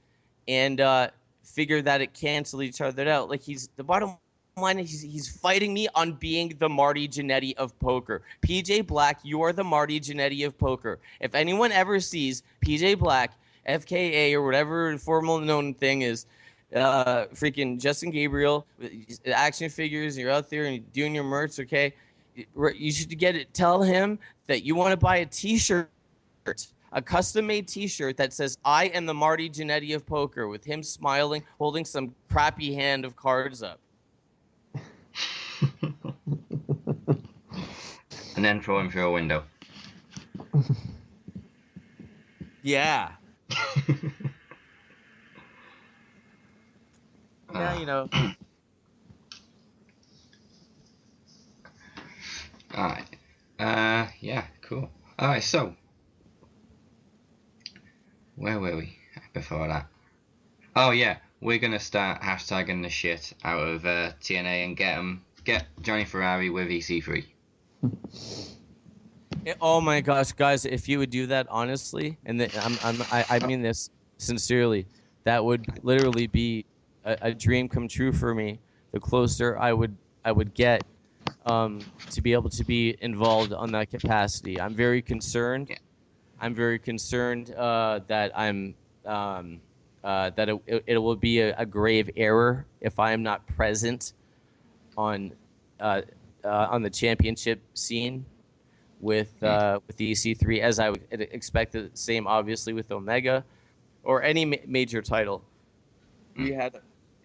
and figured that it canceled each other out. Like the bottom line is he's fighting me on being the Marty Jannetty of poker. PJ Black, you are the Marty Jannetty of poker. If anyone ever sees PJ Black FKA or whatever formal known thing is, freaking Justin Gabriel, action figures, you're out there and you're doing your merch, okay? You should get it. Tell him that you want to buy a T-shirt, a custom-made T-shirt that says "I am the Marty Jannetty of poker" with him smiling, holding some crappy hand of cards up. And then throw him through a window. Yeah. Yeah, you know. Alright. Yeah, cool. Alright, so. Where were we before that? Oh, yeah. We're going to start hashtagging the shit out of TNA and get Jonny Ferrari with EC3. Oh my gosh, guys! If you would do that honestly, and I mean this sincerely, that would literally be a dream come true for me. The closer I would get to be able to be involved on that capacity. I'm very concerned. Yeah. I'm very concerned that that it will be a grave error if I am not present on the championship scene with the EC3, as I would expect the same, obviously, with Omega or any major title. Him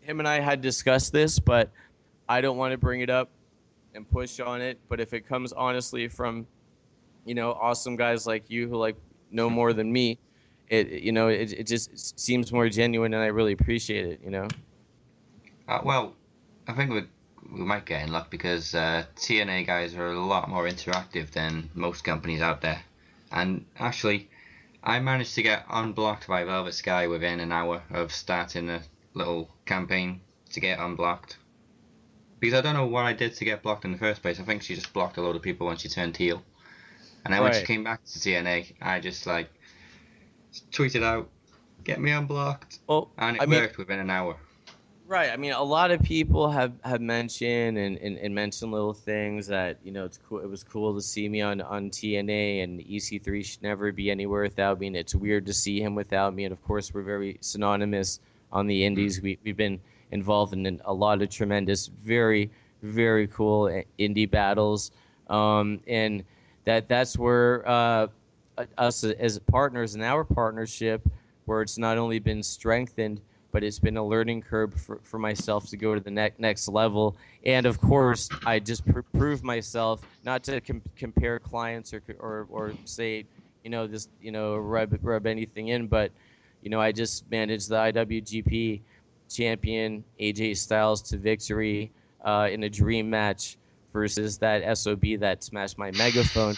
and I had discussed this, but I don't want to bring it up and push on it. But if it comes honestly from, awesome guys like you who know more than me, it just seems more genuine, and I really appreciate it. Well, I think we might get in luck because TNA guys are a lot more interactive than most companies out there. And actually, I managed to get unblocked by Velvet Sky within an hour of starting a little campaign to get unblocked. Because I don't know what I did to get blocked in the first place. I think she just blocked a load of people when she turned heel. And then when she came back to TNA, I just tweeted out, "Get me unblocked," and it worked within an hour. Right. I mean, a lot of people have mentioned and mentioned little things that, it's cool. It was cool to see me on TNA, and EC3 should never be anywhere without me. And it's weird to see him without me. And of course, we're very synonymous on the indies. We've been involved in a lot of tremendous, very, very cool indie battles. And that's where us as partners in our partnership, where it's not only been strengthened, but it's been a learning curve for myself to go to the next level. And of course, I just prove myself, not to compare clients or say, this, rub anything in, but, I just managed the IWGP champion AJ Styles to victory in a dream match versus that SOB that smashed my megaphone.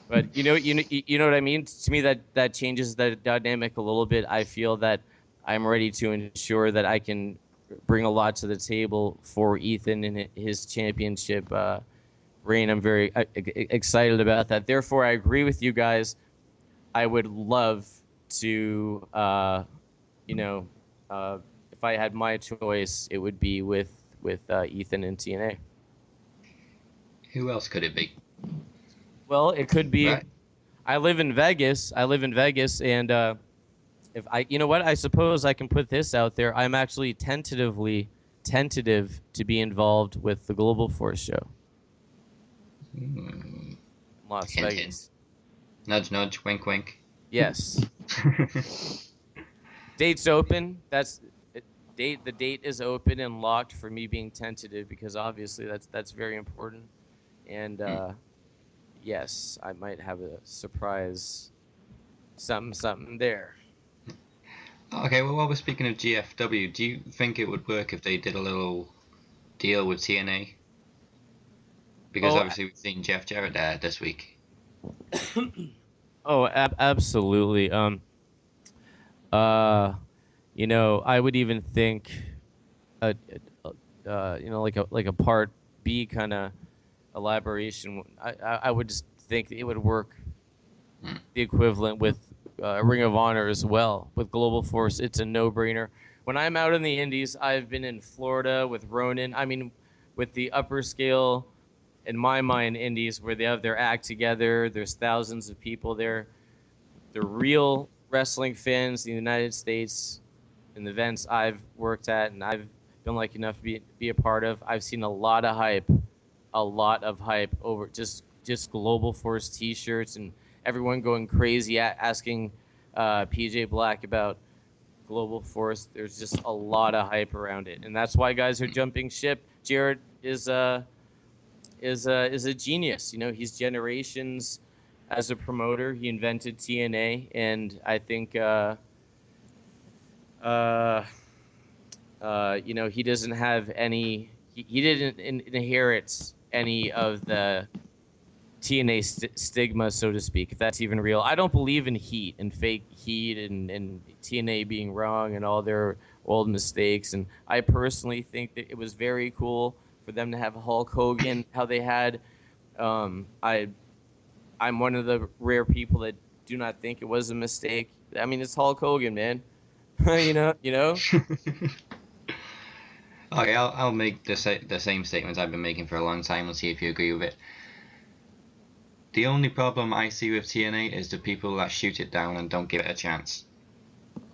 But you know what I mean? To me, that changes the dynamic a little bit. I feel that I'm ready to ensure that I can bring a lot to the table for Ethan in his championship reign. I'm very excited about that. Therefore, I agree with you guys. I would love to, if I had my choice, it would be with Ethan and TNA. Who else could it be? Well, it could be. Right. I live in Vegas, and if I suppose I can put this out there. I'm actually tentative to be involved with the Global Force show. Las Hint, Vegas. hint. Nudge, nudge, wink, wink. Yes. Date's open. The date is open and locked for me being tentative, because obviously that's very important. And yes, I might have a surprise something there. Okay, well, while we're speaking of GFW, do you think it would work if they did a little deal with TNA? Because obviously we've seen Jeff Jarrett there this week. Absolutely. I would even think, like a part B kind of elaboration. I would just think it would work the equivalent with Ring of Honor as well. With Global Force, it's a no-brainer. When I'm out in the indies, I've been in Florida with Ronin. I mean, with the upper scale, in my mind, indies where they have their act together. There's thousands of people there. The real wrestling fans in the United States, in the events I've worked at and I've been lucky enough to be a part of, I've seen a lot of hype over just Global Force T-shirts and everyone going crazy asking PJ Black about Global Force. There's just a lot of hype around it, and that's why guys are jumping ship. Jared is a genius. You know, he's generations as a promoter. He invented TNA, and I think you know, he doesn't have any. He didn't inherit any of the TNA stigma, so to speak, if that's even real. I don't believe in heat and fake heat and TNA being wrong and all their old mistakes. And I personally think that it was very cool for them to have Hulk Hogan, how they had. I'm one of the rare people that do not think it was a mistake. I mean, it's Hulk Hogan, man. you know. Okay, I'll make the same statements I've been making for a long time and see if you agree with it. The only problem I see with TNA is the people that shoot it down and don't give it a chance.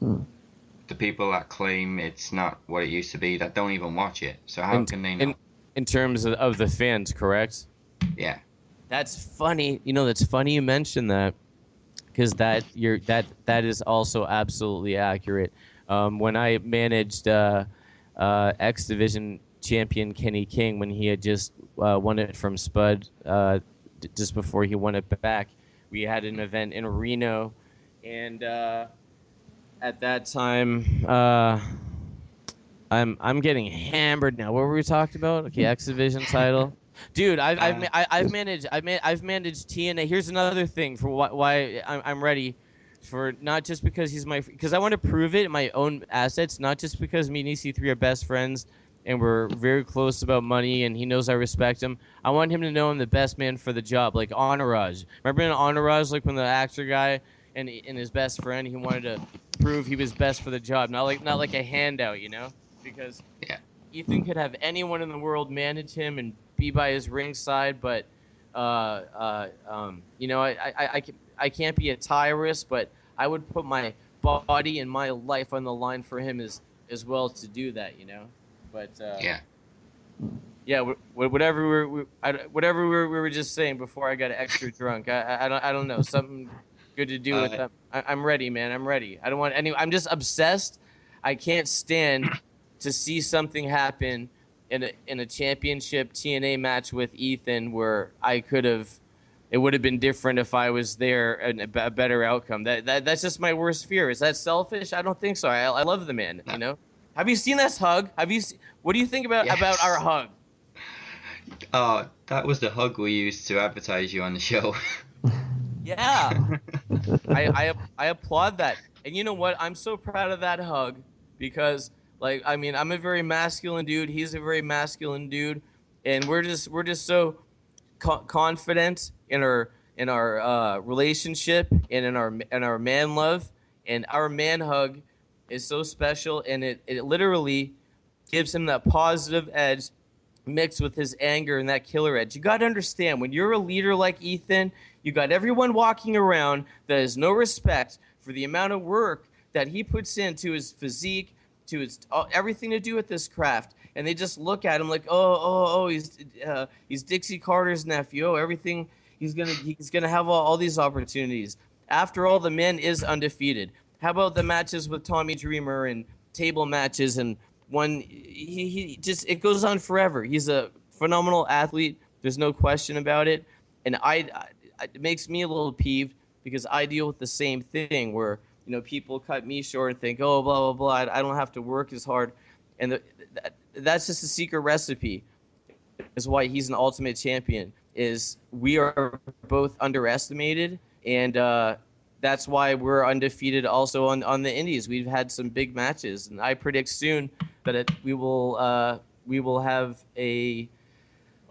The people that claim it's not what it used to be, that don't even watch it. So how can they know? In terms of the fans, correct? Yeah. That's funny. You know, that's funny you mentioned that, because that is also absolutely accurate. When I managed X Division champion Kenny King, when he had just won it from Spud just before he won it back, we had an event in Reno, and at that time, I'm getting hammered now. What were we talking about? Okay, X Division title. Dude, I've managed TNA. Here's another thing for why I'm ready for, not just because because I want to prove it in my own assets, not just because me and EC3 are best friends and we're very close about money and he knows I respect him. I want him to know I'm the best man for the job, like Entourage. Remember in Entourage, like when the actor guy and his best friend, he wanted to prove he was best for the job, not like a handout, you know? Because Yeah. Ethan could have anyone in the world manage him and be by his ringside, but you know, I can't be a tyrant, but I would put my body and my life on the line for him as well to do that, you know. But yeah, whatever we were just saying before I got extra drunk. I don't know, something good to do with that. I'm ready, man. I'm ready. I don't want any. I'm just obsessed. I can't stand to see something happen in a championship TNA match with Ethan where it would have been different if I was there and a better outcome. That's just my worst fear. Is that selfish? I don't think so. I love the man. No. You know. Have you seen this hug? What do you think about our hug? Oh, that was the hug we used to advertise you on the show. Yeah. I applaud that. And you know what? I'm so proud of that hug because, like, I mean, I'm a very masculine dude. He's a very masculine dude, and we're just so confident in our relationship and in our man love, and our man hug is so special, and it literally gives him that positive edge mixed with his anger and that killer edge. You got to understand, when you're a leader like Ethan, you got everyone walking around that has no respect for the amount of work that he puts into his physique, to his everything to do with this craft, and they just look at him like, oh, he's Dixie Carter's nephew. Oh, everything he's gonna have all these opportunities. After all, the man is undefeated. How about the matches with Tommy Dreamer and table matches and one? He just, it goes on forever. He's a phenomenal athlete. There's no question about it. And it makes me a little peeved because I deal with the same thing where, you know, people cut me short and think, oh, blah, blah, blah, I don't have to work as hard. And that's just a secret recipe, is why he's an ultimate champion, is we are both underestimated, and that's why we're undefeated also on the indies. We've had some big matches, and I predict soon that we will have a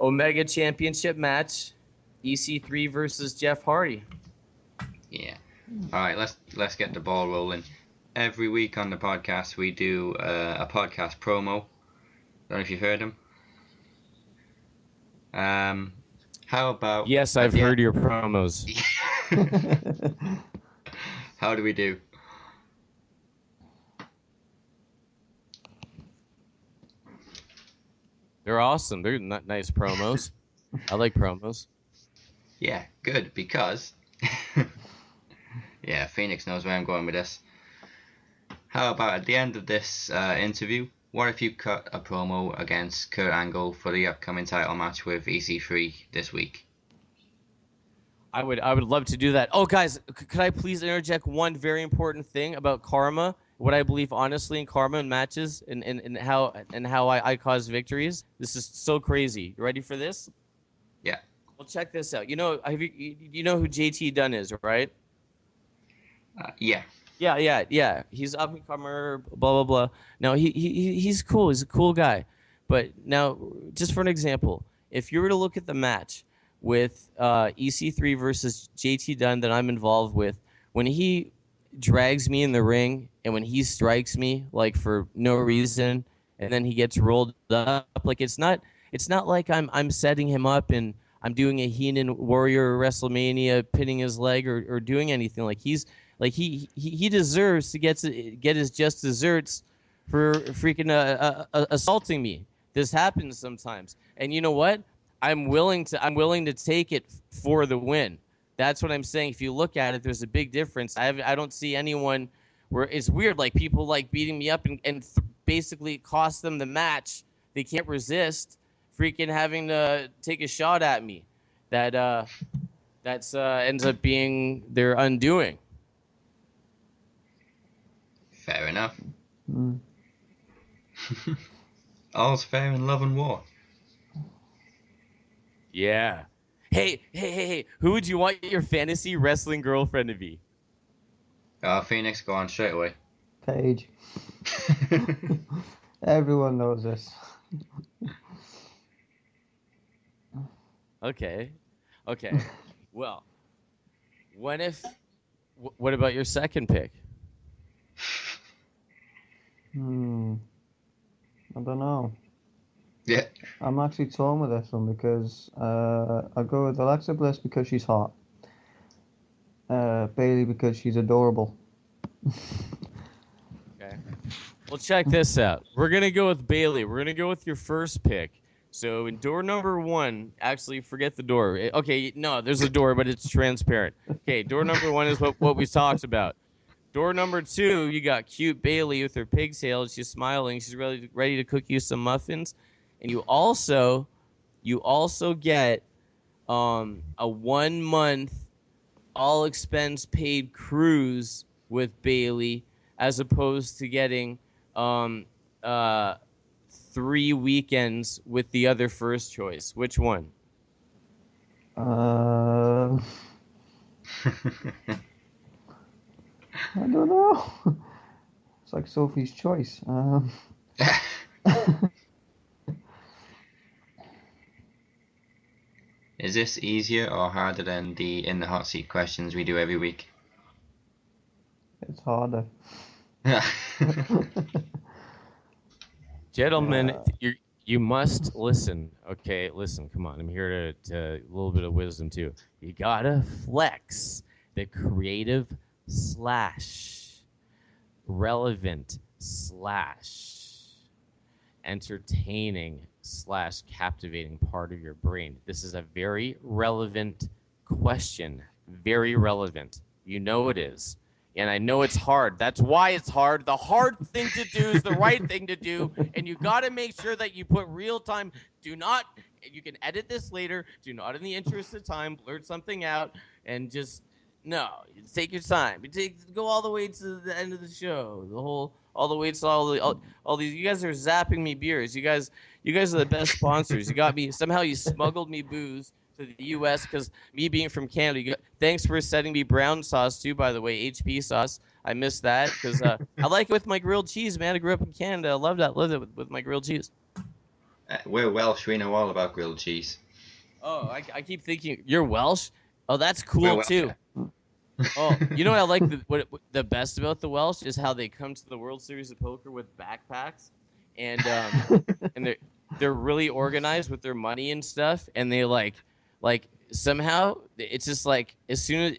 Omega Championship match, EC3 versus Jeff Hardy. Yeah. All right, let's get the ball rolling. Every week on the podcast we do a podcast promo. Don't know if you've heard them. How about? Yes, I've heard your promos. How do we do? They're awesome. They're nice promos. I like promos. Yeah, good, because yeah, Phoenix knows where I'm going with this. How about at the end of this interview, what if you cut a promo against Kurt Angle for the upcoming title match with EC3 this week? I would love to do that. Oh, guys, could I please interject one very important thing about karma? What I believe honestly in karma and matches, and how I cause victories. This is so crazy. You ready for this? Yeah. Well, check this out. You know who JT Dunn is, right? Yeah. Yeah. He's up and comer, blah blah blah. Now he's cool. He's a cool guy. But now, just for an example, if you were to look at the match with EC3 versus JT Dunn that I'm involved with, when he drags me in the ring and when he strikes me like for no reason, and then he gets rolled up, like it's not like I'm setting him up and I'm doing a Heenan Warrior WrestleMania pinning his leg or doing anything. Like he deserves to get his just desserts for freaking assaulting me. This happens sometimes, and you know what? I'm willing to take it for the win. That's what I'm saying. If you look at it, there's a big difference. I don't see anyone where it's weird. Like people like beating me up and basically cost them the match. They can't resist freaking having to take a shot at me. That's ends up being their undoing. Fair enough. Mm. All's fair in love and war. Yeah. Hey. Who would you want your fantasy wrestling girlfriend to be? Phoenix, go on straight away. Paige. Everyone knows this. Okay. Well, what about your second pick? I don't know. Yeah. I'm actually torn with this one because I go with Alexa Bliss because she's hot. Bailey because she's adorable. Okay. Well, check this out. We're going to go with Bailey. We're going to go with your first pick. So in door number 1, actually forget the door. Okay, no, there's a door, but it's transparent. Okay, door number 1 is what we talked about. Door number 2, you got cute Bailey with her pigtails. She's smiling. She's ready to cook you some muffins. And you also get a 1 month all expense paid cruise with Bailey, as opposed to getting 3 weekends with the other first choice. Which one? I don't know. It's like Sophie's Choice. Is this easier or harder than the In the Hot Seat questions we do every week? It's harder. Gentlemen, you must listen. Okay, listen. Come on, I'm here to a little bit of wisdom too. You gotta flex the creative / relevant / entertaining / captivating part of your brain. This is a very relevant question. Very relevant. You know it is. And I know it's hard. That's why it's hard. The hard thing to do is the right thing to do. And you got to make sure that you put real time. Do not, you can edit this later. Do not, in the interest of time, blurt something out and just, no, take your time. Go all the way to the end of the show. All the way to all these. You guys are zapping me beers. You guys are the best sponsors. You got me, somehow you smuggled me booze to the U.S. because me being from Canada. Thanks for sending me brown sauce too, by the way, HP sauce. I missed that because I like it with my grilled cheese, man. I grew up in Canada. I love that. Loved it with my grilled cheese. We're Welsh. We know all about grilled cheese. Oh, I keep thinking you're Welsh. Oh, that's cool too. Yeah. Oh, you know what I like the best about the Welsh is how they come to the World Series of Poker with backpacks, and and they're really organized with their money and stuff, and they like somehow it's just like as soon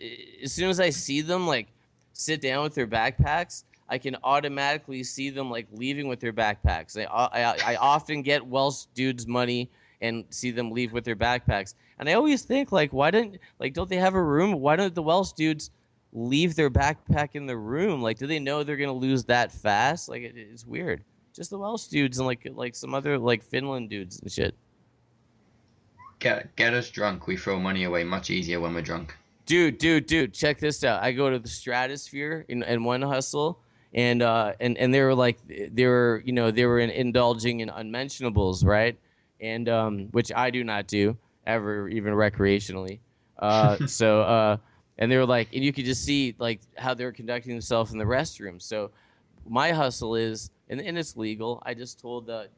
as I see them like sit down with their backpacks, I can automatically see them like leaving with their backpacks. I often get Welsh dudes money and see them leave with their backpacks. And I always think like, don't they have a room? Why don't the Welsh dudes leave their backpack in the room? Like, do they know they're gonna lose that fast? Like, it's weird. Just the Welsh dudes and like some other like Finland dudes and shit. Get us drunk. We throw money away much easier when we're drunk. Dude, check this out. I go to the Stratosphere in one hustle, and they were like, they were indulging in unmentionables, right? And which I do not do ever, even recreationally. And they were like, and you could just see like how they were conducting themselves in the restroom. So my hustle is, and it's legal. I just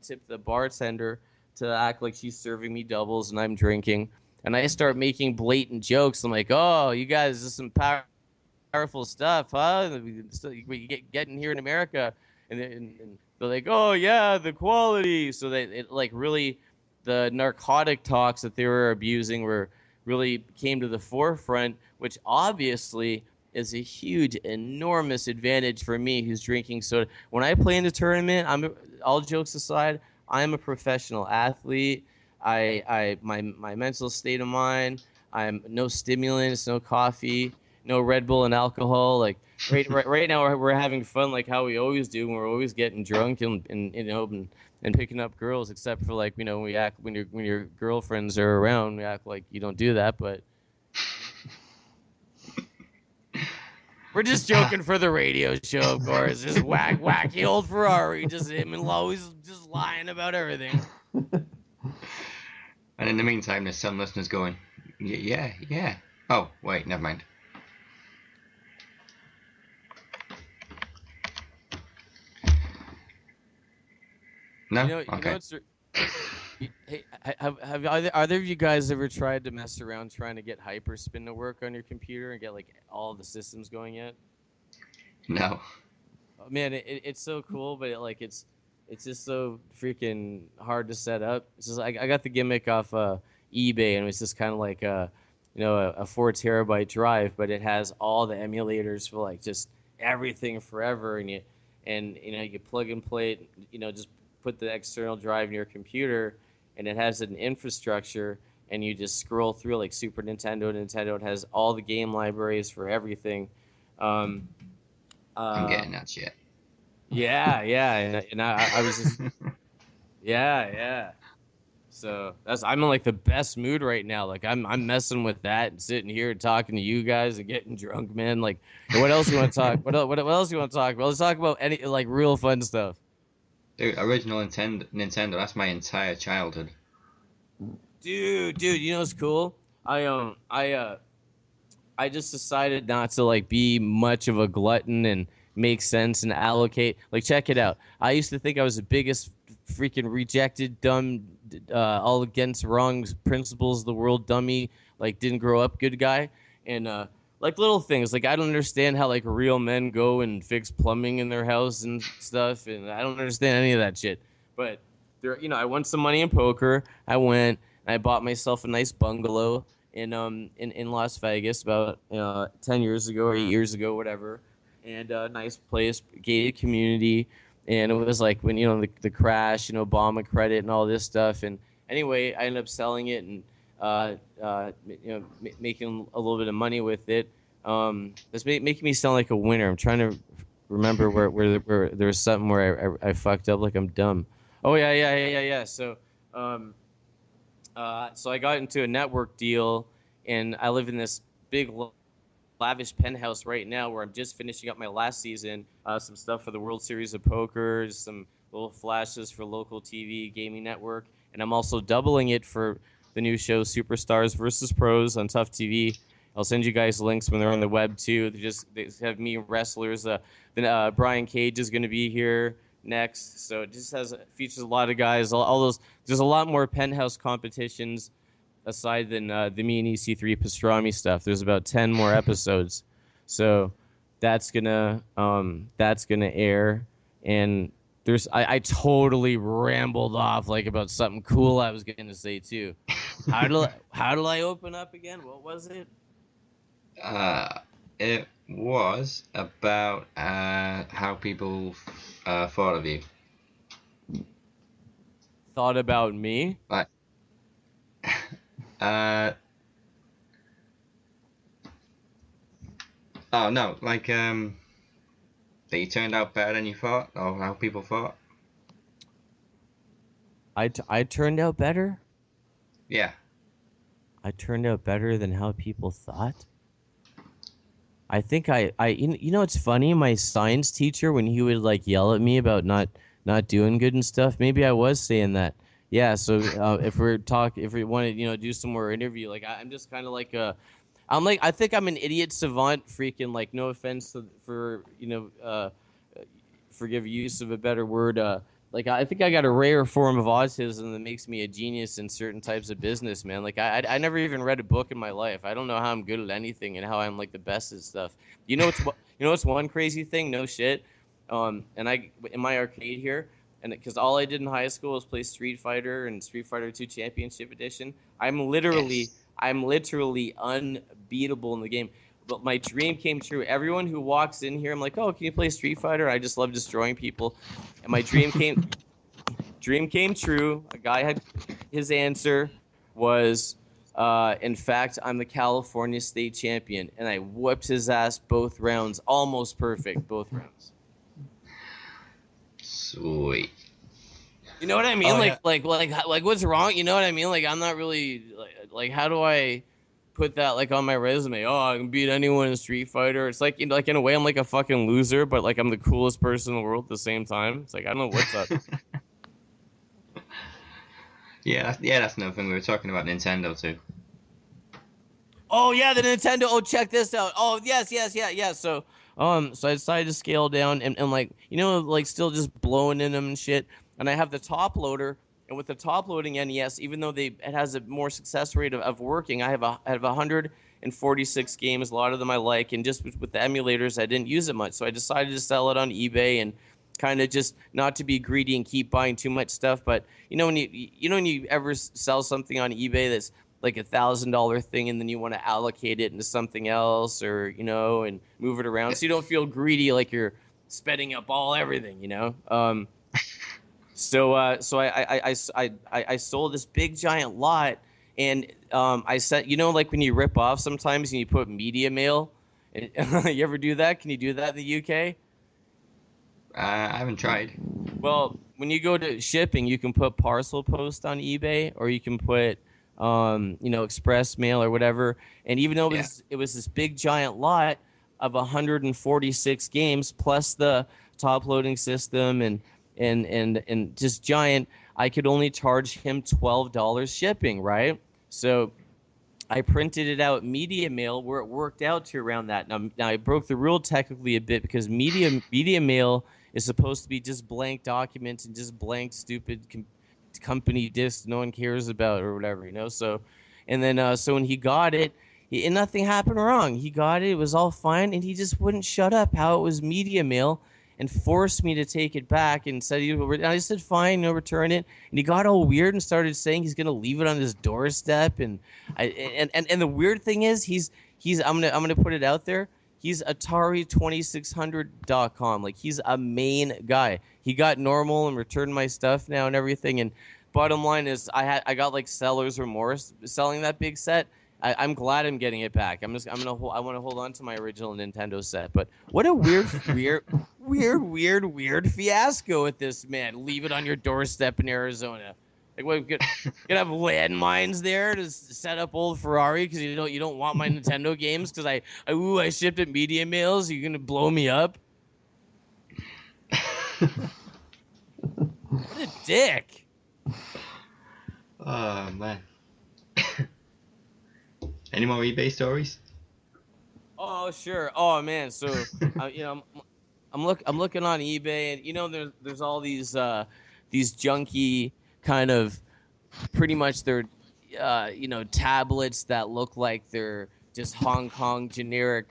tip the bartender to act like she's serving me doubles and I'm drinking. And I start making blatant jokes. I'm like, oh, you guys, this is some powerful stuff, huh? We getting here in America. And they're like, oh, yeah, the quality. So like really, the narcotic talks that they were abusing were really came to the forefront, which obviously is a huge, enormous advantage for me who's drinking soda. When I play in the tournament, all jokes aside, I'm a professional athlete. My mental state of mind. I'm no stimulants, no coffee, no Red Bull and alcohol. Like right now we're having fun like how we always do. And we're always getting drunk and picking up girls. Except for like we act when your girlfriends are around, we act like you don't do that. But we're just joking for the radio show, of course. Just wacky old Ferrari, just him and always just lying about everything. And in the meantime, there's some listeners going, yeah. Oh, wait, never mind. No? Okay. Hey, have either of you guys ever tried to mess around trying to get hyperspin to work on your computer and get like all the systems going yet? No. Oh, man, it's so cool, but it's just so freaking hard to set up. It's just I got the gimmick off eBay, and it's just kind of like a 4 terabyte drive, but it has all the emulators for like just everything forever, and you plug and play it, just put the external drive in your computer, and it has an infrastructure, and you just scroll through like Super Nintendo. Nintendo, it has all the game libraries for everything. I'm getting that shit. Yeah, and I was just yeah. So I'm in like the best mood right now. Like I'm messing with that and sitting here and talking to you guys and getting drunk, man. Like, what else you want to talk? What else you want to talk about? Let's talk about any like real fun stuff. Dude, original Nintendo. That's my entire childhood. Dude, you know what's cool? I just decided not to like be much of a glutton and make sense and allocate. Like, check it out. I used to think I was the biggest freaking rejected, dumb, all against wrong principles of the world dummy. Like, didn't grow up good guy. And like little things. Like, I don't understand how like real men go and fix plumbing in their house and stuff. And I don't understand any of that shit. But there, I won some money in poker. I went and I bought myself a nice bungalow in Las Vegas about 10 years ago or 8 years ago, whatever, and a nice place, gated community, and it was like when the crash, Obama credit and all this stuff, and anyway, I ended up selling it and making a little bit of money with it. That's making me sound like a winner. I'm trying to remember where there was something where I fucked up like I'm dumb. Oh yeah. So. So I got into a network deal, and I live in this big, lavish penthouse right now where I'm just finishing up my last season. Some stuff for the World Series of Poker, some little flashes for local TV gaming network, and I'm also doubling it for the new show Superstars versus Pros on Tough TV. I'll send you guys links when they're on the web too. They have me wrestlers. Then Brian Cage is going to be here next, so it just features a lot of guys. All those. There's a lot more penthouse competitions aside than the me and EC3 pastrami stuff. There's about 10 more episodes, so that's gonna air. And I totally rambled off like about something cool I was gonna say too. How do I open up again? What was it? was about how people thought of you. Thought about me? Like, uh, oh no, like that you turned out better than you thought, or how people thought. I turned out better? Yeah. I turned out better than how people thought? I think you know it's funny, my science teacher, when he would like yell at me about not doing good and stuff, maybe I was saying that. Yeah, so if we want to, do some more interview, like I'm just kind of like I think I'm an idiot savant freaking, like, no offense for forgive use of a better word, like I think I got a rare form of autism that makes me a genius in certain types of business, man. Like I never even read a book in my life. I don't know how I'm good at anything and how I'm like the best at stuff. What's one crazy thing? No shit. And I in my arcade here, and because all I did in high school was play Street Fighter and Street Fighter 2 Championship Edition. Yes. I'm literally unbeatable in the game. But my dream came true. Everyone who walks in here, I'm like, oh, can you play Street Fighter? I just love destroying people. And my dream came true. A guy had his answer was, in fact, I'm the California state champion, and I whooped his ass both rounds, almost perfect both rounds. Sweet. You know what I mean? Oh yeah. Like what's wrong? You know what I mean? Like I'm not really like how do I put that like on my resume? Oh, I can beat anyone in Street Fighter. It's like, like in a way I'm like a fucking loser, but like I'm the coolest person in the world at the same time. It's like I don't know what's up. Yeah, that's another thing we were talking about Nintendo too. Oh yeah, the Nintendo. Oh, check this out. Oh yes, yeah. So I decided to scale down and like like still just blowing in them and shit. And I have the top loader, and with the top loading NES, even though it has a more success rate of working, I have 146 games, a lot of them I like, and just with the emulators, I didn't use it much. So I decided to sell it on eBay and kind of just not to be greedy and keep buying too much stuff. But when you ever sell something on eBay that's like $1,000 thing, and then you want to allocate it into something else, or and move it around, so you don't feel greedy, like you're spending up everything. So I sold this big giant lot, and I said, like when you rip off sometimes and you put media mail, and, you ever do that? Can you do that in the UK? I haven't tried. Well, when you go to shipping, you can put parcel post on eBay, or you can put, express mail or whatever. And even though Yeah. it was this big giant lot of 146 games plus the top loading system and just giant, I could only charge him $12 shipping, right? So I printed it out media mail where it worked out to around that. Now I broke the rule technically a bit because media mail is supposed to be just blank documents and just blank stupid company discs no one cares about or whatever. So, and then so when he got it, and nothing happened wrong. He got it. It was all fine, and he just wouldn't shut up how it was media mail and forced me to take it back and said and I said fine, return it. And he got all weird and started saying he's gonna leave it on his doorstep. And and the weird thing is he's I'm gonna put it out there. He's Atari2600.com. Like he's a main guy. He got normal and returned my stuff now and everything. And bottom line is I got like seller's remorse selling that big set. I'm glad I'm getting it back. I want to hold on to my original Nintendo set. But what a weird fiasco with this, man. Leave it on your doorstep in Arizona. Like what? Gonna have landmines there to set up old Ferrari because you don't want my Nintendo games because I shipped it media mails. You're gonna blow me up. What a dick. Oh man. Any more eBay stories? Oh sure. Oh man. So I'm looking on eBay, and there's all these junky kind of pretty much they're tablets that look like they're just Hong Kong generic,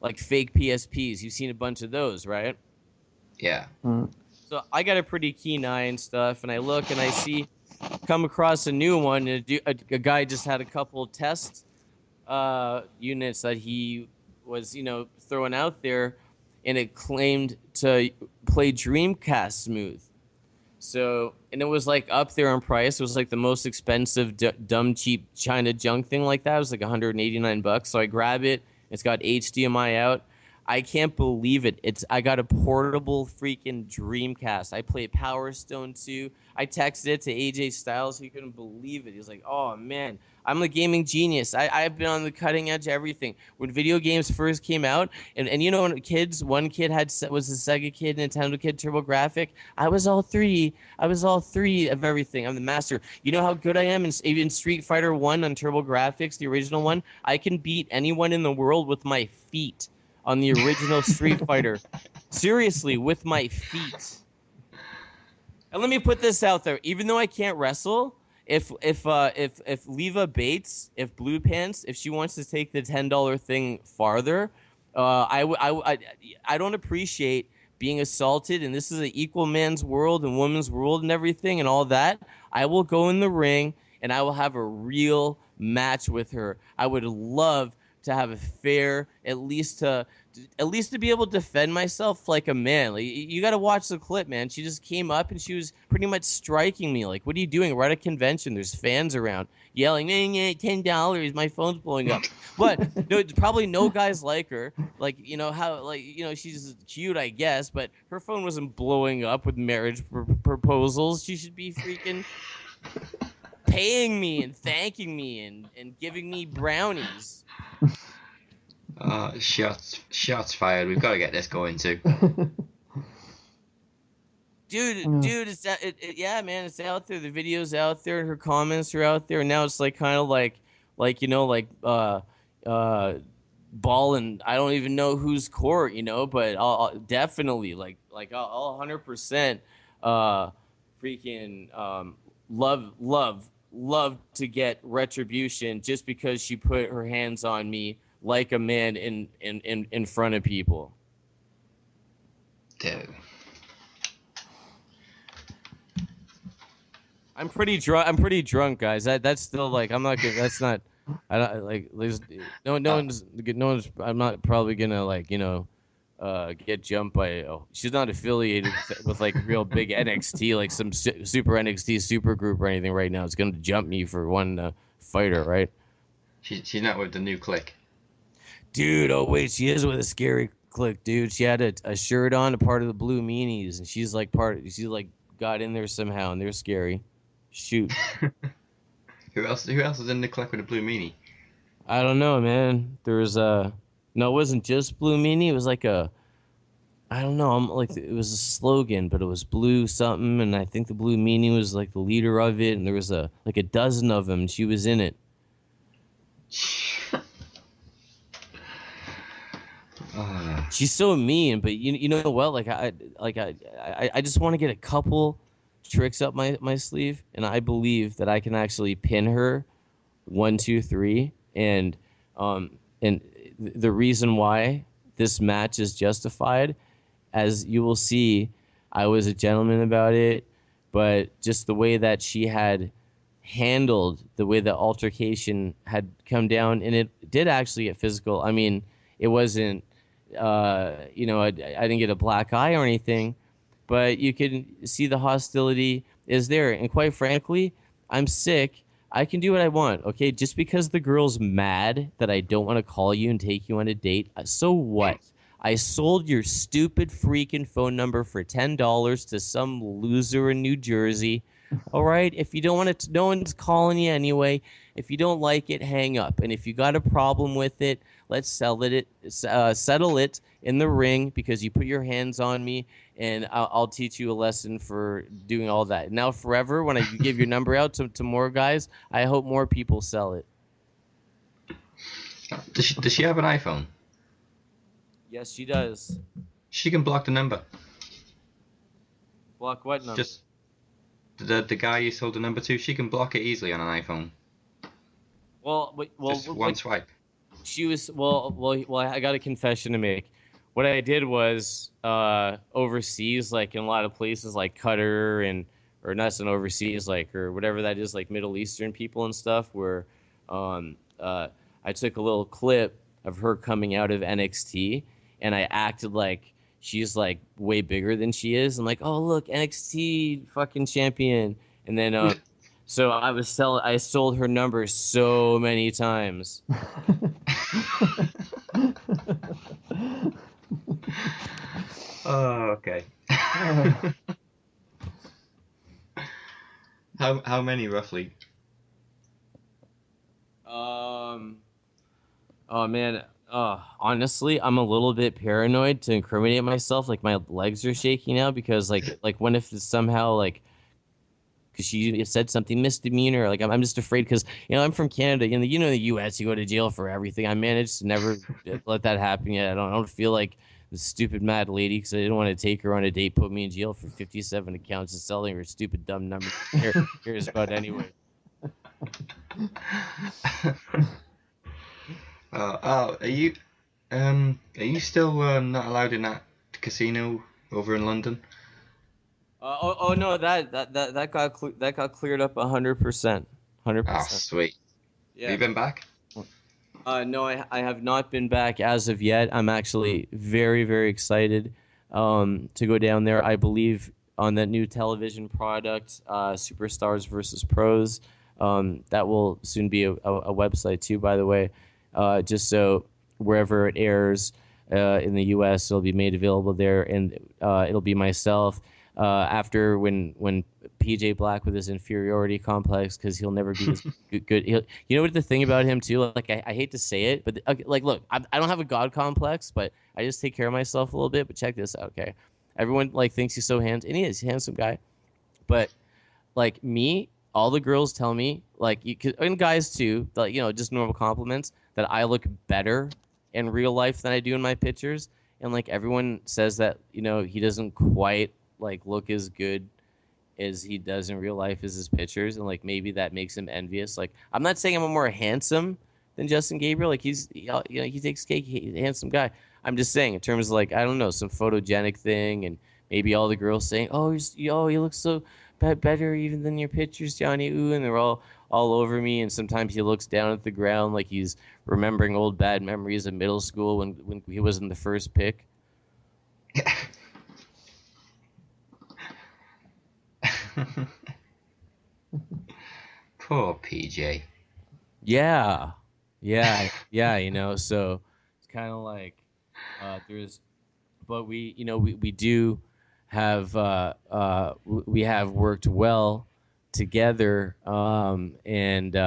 like fake PSPs. You've seen a bunch of those, right? Yeah. So I got a pretty keen eye and stuff, and I look and I come across a new one, and a guy just had a couple test units that he was thrown out there, and it claimed to play Dreamcast smooth. So, and it was like up there in price. It was like the most expensive, dumb, cheap China junk thing like that. It was like $189. So I grab it. It's got HDMI out. I can't believe it. I got a portable freaking Dreamcast. I played Power Stone 2. I texted it to AJ Styles. He couldn't believe it. He was like, "Oh man, I'm the gaming genius. I've been on the cutting edge of everything." When video games first came out, and when one kid was a Sega kid, Nintendo kid, TurboGrafx. I was all three. I was all three of everything. I'm the master. You know how good I am in Street Fighter 1 on TurboGrafx, the original one? I can beat anyone in the world with my feet on the original Street Fighter. Seriously, with my feet. And let me put this out there. Even though I can't wrestle, if Leva Bates, if Blue Pants, if she wants to take the $10 thing farther, I don't appreciate being assaulted, and this is an equal man's world and woman's world and everything and all that. I will go in the ring and I will have a real match with her. I would love to have a fair, at least to be able to defend myself like a man. Like, you got to watch the clip, man. She just came up and she was pretty much striking me. Like, what are you doing? We're at a convention. There's fans around yelling, $10. My phone's blowing up. But no, probably no guys like her. Like, she's cute, I guess, but her phone wasn't blowing up with marriage proposals. She should be freaking paying me and thanking me and giving me brownies. Shots fired. We've got to get this going too. Dude, yeah, man, it's out there. The video's out there. Her comments are out there. And now it's like kind of like ball, and I don't even know whose court, but I'll definitely I'll 100% freaking love to get retribution just because she put her hands on me like a man in front of people. Dude. I'm pretty drunk, guys. That's still like I'm not gonna. That's not. I don't like. There's no one's. I'm not probably gonna get jumped by. Oh, she's not affiliated with like real big NXT, like some super NXT super group or anything right now. It's gonna jump me for one fighter, right? She's not with the new clique. Dude, oh wait, she is with a scary clique, dude. She had a shirt on, a part of the Blue Meanies, and she's like got in there somehow, and they're scary. Shoot. Who else is in the clique with a Blue Meanie? I don't know, man. There was no, it wasn't just Blue Meanie. It was like I don't know. It was a slogan, but it was blue something, and I think the Blue Meanie was like the leader of it, and there was a dozen of them. And she was in it. She's so mean, but you know what? I just want to get a couple tricks up my sleeve, and I believe that I can actually pin her 1, 2, 3, and the reason why this match is justified, as you will see, I was a gentleman about it, but just the way that she had handled the way the altercation had come down, and it did actually get physical. I mean, it wasn't. I didn't get a black eye or anything, but you can see the hostility is there. And quite frankly, I'm sick. I can do what I want, okay? Just because the girl's mad that I don't want to call you and take you on a date, so what? I sold your stupid freaking phone number for $10 to some loser in New Jersey. All right? If you don't want to, no one's calling you anyway. If you don't like it, hang up. And if you got a problem with it, let's settle it in the ring because you put your hands on me, and I'll teach you a lesson for doing all that. Now, forever, when you give your number out to more guys, I hope more people sell it. Does she have an iPhone? Yes, she does. She can block the number. Block what number? Just the guy you sold the number to. She can block it easily on an iPhone. Just one swipe. She was well. I got a confession to make. What I did was overseas, like in a lot of places, like Qatar or not in overseas, like or whatever that is, like Middle Eastern people and stuff. Where I took a little clip of her coming out of NXT, and I acted like she's like way bigger than she is. I'm like, oh look, NXT fucking champion, and then so I sold her number so many times. Oh, okay. How many roughly? Oh man. Honestly, I'm a little bit paranoid to incriminate myself. Like my legs are shaking now because like what if it's somehow like because she said something misdemeanor. Like I'm just afraid because I'm from Canada. In the U.S. you go to jail for everything. I managed to never let that happen yet. I don't feel like the stupid mad lady because I didn't want to take her on a date, put me in jail for 57 accounts of selling her stupid dumb number. Cares about anyway. Are you still not allowed in that casino over in London? No, that got cleared up 100%. Ah, 100%. sweet. Have Yeah. you been back? No, I have not been back as of yet. I'm actually very, very excited to go down there. I believe on that new television product, Superstars versus Pros. That will soon be a website too, by the way. Just so wherever it airs in the U.S., it'll be made available there, and it'll be myself. After when PJ Black with his inferiority complex because he'll never be as good. You know what the thing about him too? Like I hate to say it, but like look, I don't have a god complex, but I just take care of myself a little bit. But check this out, okay? Everyone like thinks he's so handsome, and he is a handsome guy, but like me, all the girls tell me and guys too, like just normal compliments that I look better in real life than I do in my pictures, and like everyone says that he doesn't quite like look as good as he does in real life as his pictures, and like maybe that makes him envious. Like I'm not saying I'm more handsome than Justin Gabriel. Like he takes cake, he's a handsome guy. I'm just saying in terms of like I don't know some photogenic thing, and maybe all the girls saying, oh, you look so better even than your pictures, Johnny. Ooh, and they're all over me. And sometimes he looks down at the ground like he's remembering old bad memories of middle school when he wasn't the first pick. Poor PJ. Yeah. So it's kind of like but we do have we have worked well together, and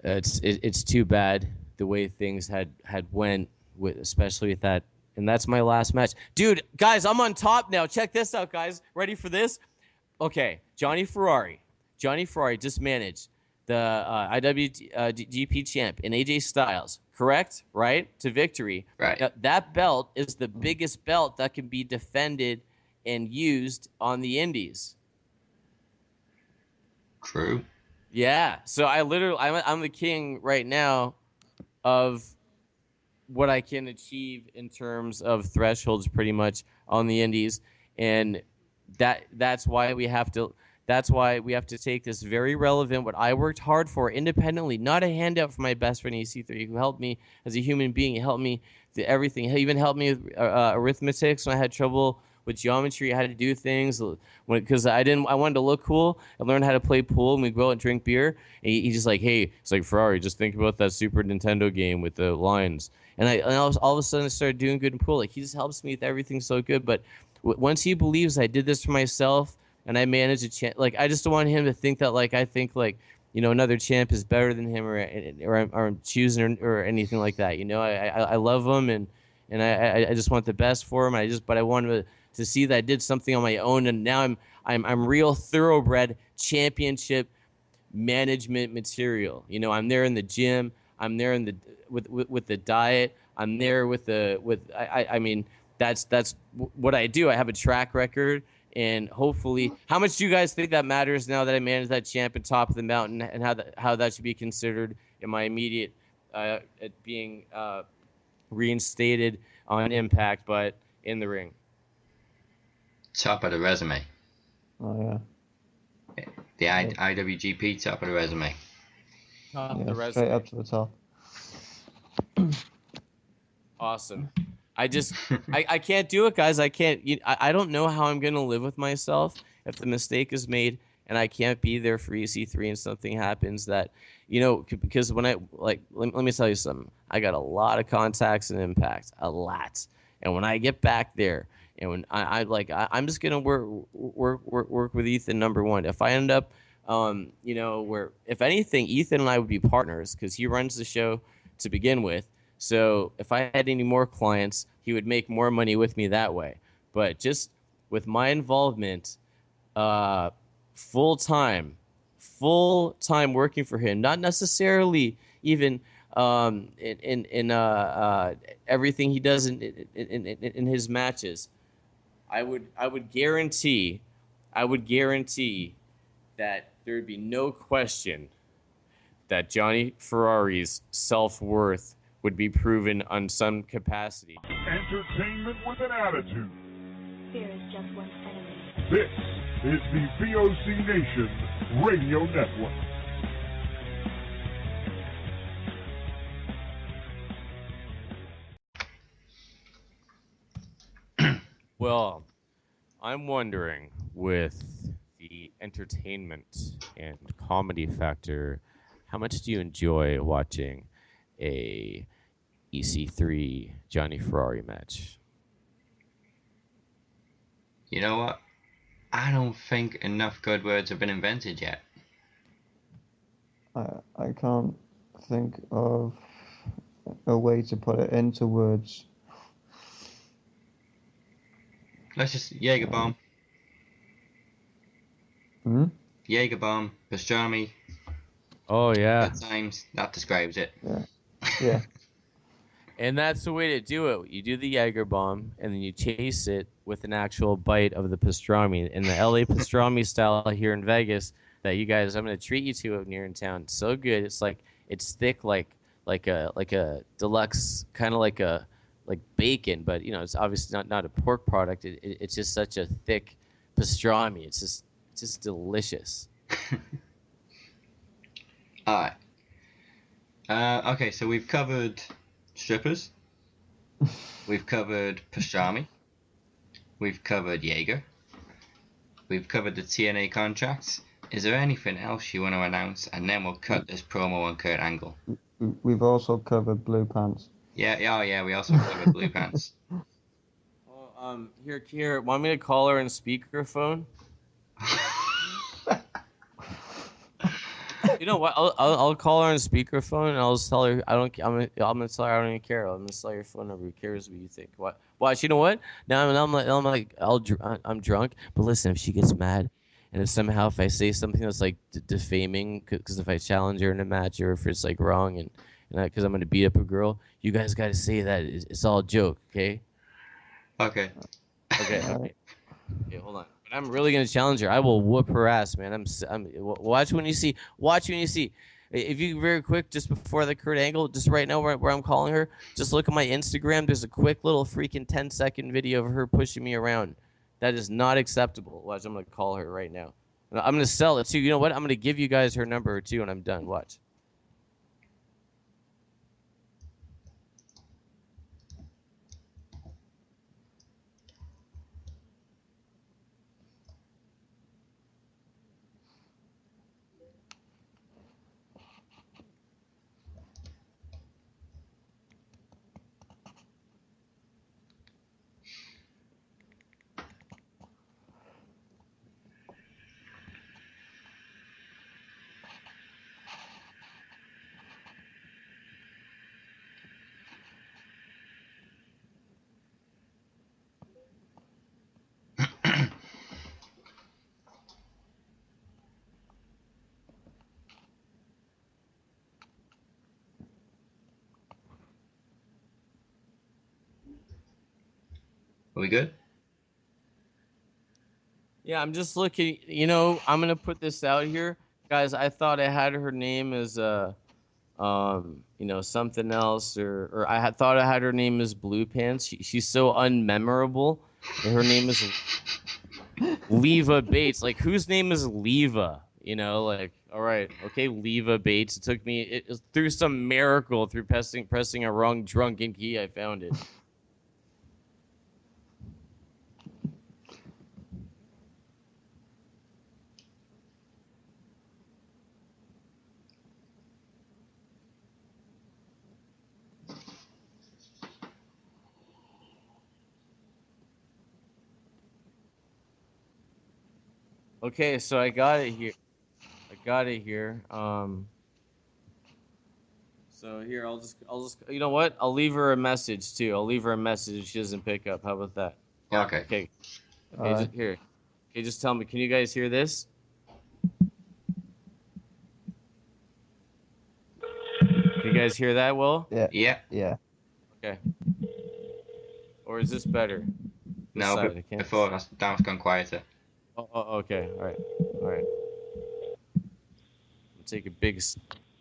it's too bad the way things had went with especially with that, and that's my last match, dude. Guys, I'm on top now. Check this out, guys. Ready for this? Okay, Jonny Ferrari just managed the IWGP champ in AJ Styles, correct? Right? To victory. Right. Now, that belt is the biggest belt that can be defended and used on the indies. True. Yeah. So I'm the king right now of what I can achieve in terms of thresholds pretty much on the indies, and that's why we have to take this very relevant what I worked hard for independently, not a handout from my best friend EC3 who helped me as a human being. He helped me with everything. He even helped me with arithmetics when I had trouble with geometry. I had to do things because I wanted to look cool. I learned how to play pool, and we go out and drink beer. And he's just like, hey, it's like Ferrari, just think about that Super Nintendo game with the lines. And all of a sudden I started doing good in pool. Like he just helps me with everything so good. But once he believes I did this for myself and I managed a champ, like I just don't want him to think that like I think like another champ is better than him or I'm choosing or anything like that. I love him and I just want the best for him. But I wanted to see that I did something on my own, and now I'm real thoroughbred championship management material. I'm there in the gym. I'm there in the with the diet. I'm there I mean that's what I do. I have a track record, and hopefully, how much do you guys think that matters now that I manage that champ at top of the mountain, and how that should be considered in my immediate being reinstated on Impact, but in the ring. Top of the resume. Oh The IWGP top of the resume. Top yeah. of the Yeah, resume. straight up to the top. Awesome. I can't do it, guys. I can't. I don't know how I'm gonna live with myself if the mistake is made and I can't be there for EC3 and something happens that, because when let me tell you something. I got a lot of contacts and Impact, a lot, and when I get back there, and when I'm just gonna work with Ethan number one. If I end up, where if anything, Ethan and I would be partners because he runs the show to begin with. So if I had any more clients, he would make more money with me that way. But just with my involvement, full time working for him, not necessarily even in everything he does in his matches. I would guarantee that there would be no question that Jonny Ferrari's self-worth would be proven on some capacity. Entertainment with an attitude. Fear is just one enemy. This is the VOC Nation Radio Network. Well, I'm wondering, with the entertainment and comedy factor, how much do you enjoy watching a EC3 Jonny Ferrari match? You know what? I don't think enough good words have been invented yet. I can't think of a way to put it into words. Let's just Jaeger bomb. Jaeger bomb, pastrami. Oh yeah. Good times. That describes it. Yeah. And that's the way to do it. You do the Jaeger bomb, and then you chase it with an actual bite of the pastrami. In the LA pastrami style here in Vegas, that you guys, I'm going to treat you to up near in town. So good. It's thick like a deluxe, kind of like bacon, but it's obviously not a pork product. It's just such a thick pastrami. It's just delicious. All right. Okay, so we've covered strippers. We've covered pastrami. We've covered Jaeger. We've covered the TNA contracts. Is there anything else you want to announce? And then we'll cut this promo on Kurt Angle. We've also covered blue pants. Yeah. We also covered blue pants. Well, here. Want me to call her on speakerphone? You know what? I'll call her on speakerphone and I'll just tell her I'm gonna tell her I don't even care. I'm gonna tell her your phone number. Who cares what you think? What? Watch. You know what? Now I'm drunk. But listen, if she gets mad, and if I say something that's like defaming, because if I challenge her in a match or if it's like wrong and because I'm gonna beat up a girl, you guys gotta say that it's all a joke, okay? Okay. Okay, hold on. But I'm really gonna challenge her. I will whoop her ass, man. Watch when you see. If you very quick, just before the Kurt Angle, just right now where I'm calling her, just look at my Instagram. There's a quick little freaking 10-second video of her pushing me around. That is not acceptable. Watch, I'm gonna call her right now. I'm gonna sell it too. You know what? I'm gonna give you guys her number too, and I'm done. Watch. Are we good? Yeah, I'm just looking. I'm gonna put this out here, guys. I thought I had her name as something else, or thought I had her name as Blue Pants. She's so unmemorable. Her name is Leva Bates. Like, whose name is Leva? You know, like, all right, okay, Leva Bates. It took me through some miracle, through pressing a wrong drunken key, I found it. Okay, so I got it here. So here, you know what? I'll leave her a message too. I'll leave her a message if she doesn't pick up. How about that? Yeah, okay. Okay. Okay, Alright. just here. Okay, just tell me. Can you guys hear this? Can you guys hear that, Will? Yeah. Yeah. Yeah. Okay. Or is this better? This No, side, but I can't. before that was gone quieter. Oh, okay. All right. All right. I'll take a big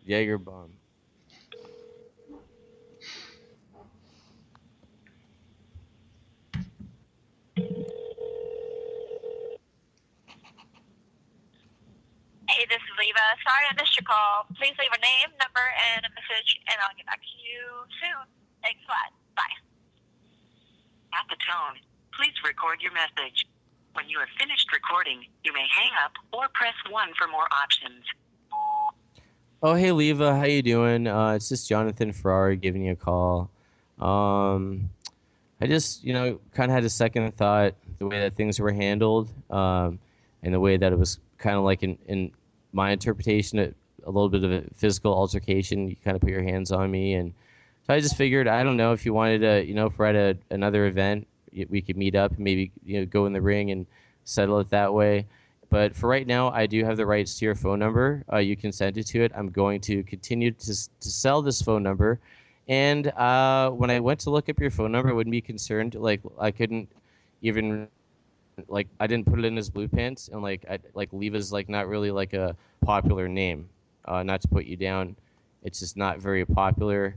Jaeger bomb. Hey, this is Leva. Sorry I missed your call. Please leave a name, number, and a message, and I'll get back to you soon. Thanks a lot. Bye. At the tone, please record your message. When you have finished recording, you may hang up or press 1 for more options. Oh, hey, Leva. How you doing? It's just Jonathan Ferrari giving you a call. I just, kind of had a second thought the way that things were handled, and the way that it was kind of like in my interpretation, a little bit of a physical altercation. You kind of put your hands on me, and so I just figured, I don't know if you wanted to, if we're at another event, we could meet up and maybe go in the ring and settle it that way. But for right now, I do have the rights to your phone number. You can send it to it. I'm going to continue to sell this phone number. And when I went to look up your phone number, I wouldn't be concerned. Like, I couldn't even, like, I didn't put it in his blue pants. And, like Leva's, like, not really, like, a popular name. Not to put you down. It's just not very popular.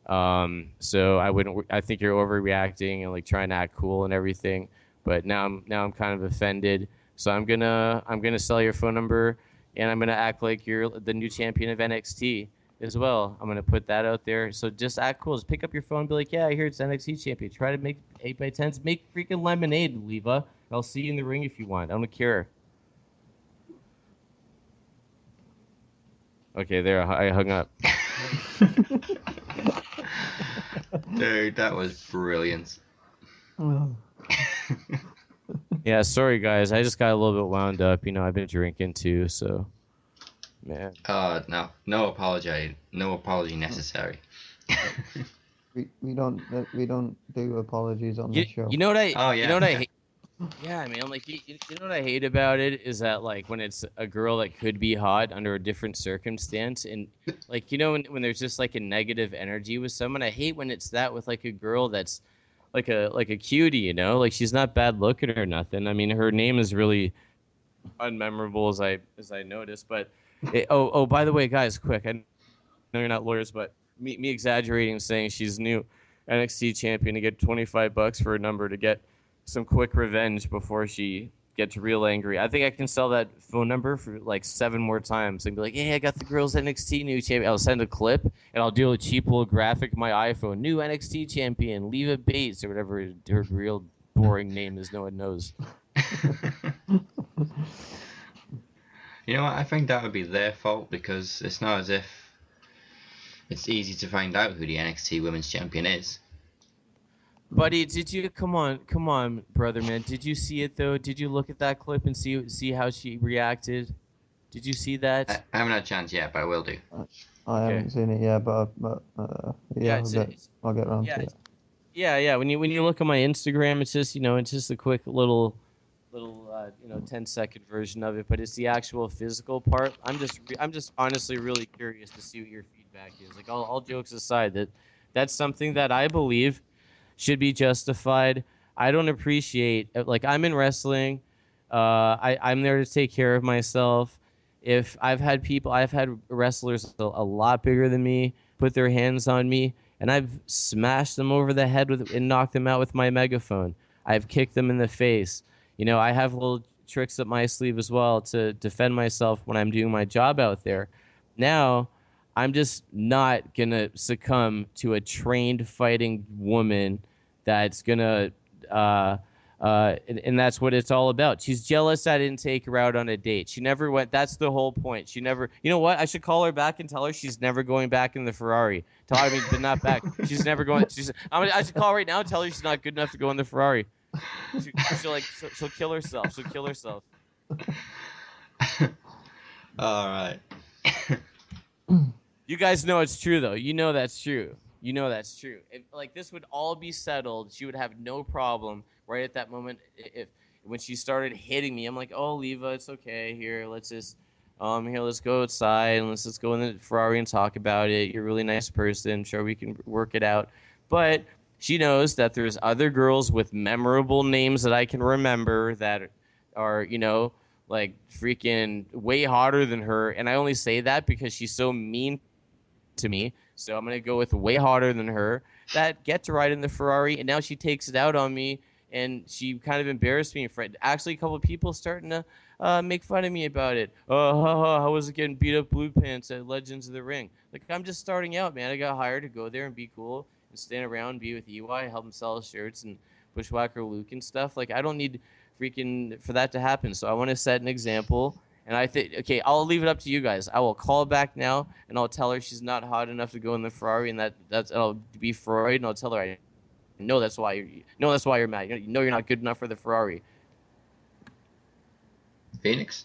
So I think you're overreacting and, like, trying to act cool and everything. But now I'm kind of offended. So I'm gonna sell your phone number, and I'm gonna act like you're the new champion of NXT as well. I'm gonna put that out there. So just act cool. Just pick up your phone and be like, yeah, I hear it's NXT champion. Try to make 8x10s. Make freaking lemonade, Leva. I'll see you in the ring if you want. I don't care. Okay, there. I hung up. Dude, that was brilliant. Yeah, sorry guys. I just got a little bit wound up. I've been drinking too, so man. No apology necessary. We don't do apologies on the show. You know what I? Oh, yeah. You know what I hate? Yeah, man. Like, you know what I hate about it is that, like, when it's a girl that could be hot under a different circumstance, and, like, when there's just like a negative energy with someone, I hate when it's that with, like, a girl that's like a cutie, like she's not bad looking or nothing. I mean, her name is really unmemorable as I noticed, but by the way, guys, quick, I know you're not lawyers, but me exaggerating, saying she's new NXT champion, to get $25 for a number to get some quick revenge before she gets real angry. I think I can sell that phone number for like 7 more times and be like, hey, I got the girls NXT new champion. I'll send a clip and I'll do a cheap little graphic on my iPhone. New NXT champion, Leva Bates, or whatever her real boring name is no one knows. You know what? I think that would be their fault, because it's not as if it's easy to find out who the NXT Women's Champion is. Buddy, did you come on, brother man? Did you see it though? Did you look at that clip and see how she reacted? Did you see that? I haven't had a chance yet, but I will do. I haven't seen it yet, but yeah, I'll get around to it. Yeah. When you look at my Instagram, it's just a quick little 10-second version of it, but it's the actual physical part. I'm just honestly really curious to see what your feedback is. Like, all jokes aside, that's something that I believe should be justified. I don't appreciate, like, I'm in wrestling. I'm there to take care of myself. If I've had wrestlers a lot bigger than me put their hands on me, and I've smashed them over the head and knocked them out with my megaphone. I've kicked them in the face. I have little tricks up my sleeve as well to defend myself when I'm doing my job out there. Now, I'm just not gonna succumb to a trained fighting woman that's gonna and that's what it's all about. She's jealous I didn't take her out on a date. She never went. That's the whole point. She never. You know what? I should call her back and tell her she's never going back in the Ferrari. But not back. She's never going. I should call her right now and tell her she's not good enough to go in the Ferrari. She'll kill herself. She'll kill herself. All right. You guys know it's true, though. You know that's true. You know that's true. Like, this would all be settled. She would have no problem right at that moment. If when she started hitting me, I'm like, oh, Leva, it's okay. Here, let's just let's go outside and let's just go in the Ferrari and talk about it. You're a really nice person. Sure, we can work it out. But she knows that there's other girls with memorable names that I can remember that are, like freaking way hotter than her. And I only say that because she's so mean to me. So I'm going to go with way hotter than her that get to ride in the Ferrari. And now she takes it out on me. And she kind of embarrassed me in front. Actually, a couple of people starting to make fun of me about it. Oh, how was it getting beat up blue pants at Legends of the Ring? Like, I'm just starting out, man. I got hired to go there and be cool and stand around, be with EY, help him sell his shirts and Bushwhacker Luke and stuff. Like, I don't need freaking for that to happen. So I want to set an example. And I think, okay, I'll leave it up to you guys. I will call back now, and I'll tell her she's not hot enough to go in the Ferrari, and I'll be Freud, and I'll tell her I know that's why you're mad. You know you're not good enough for the Ferrari. Phoenix?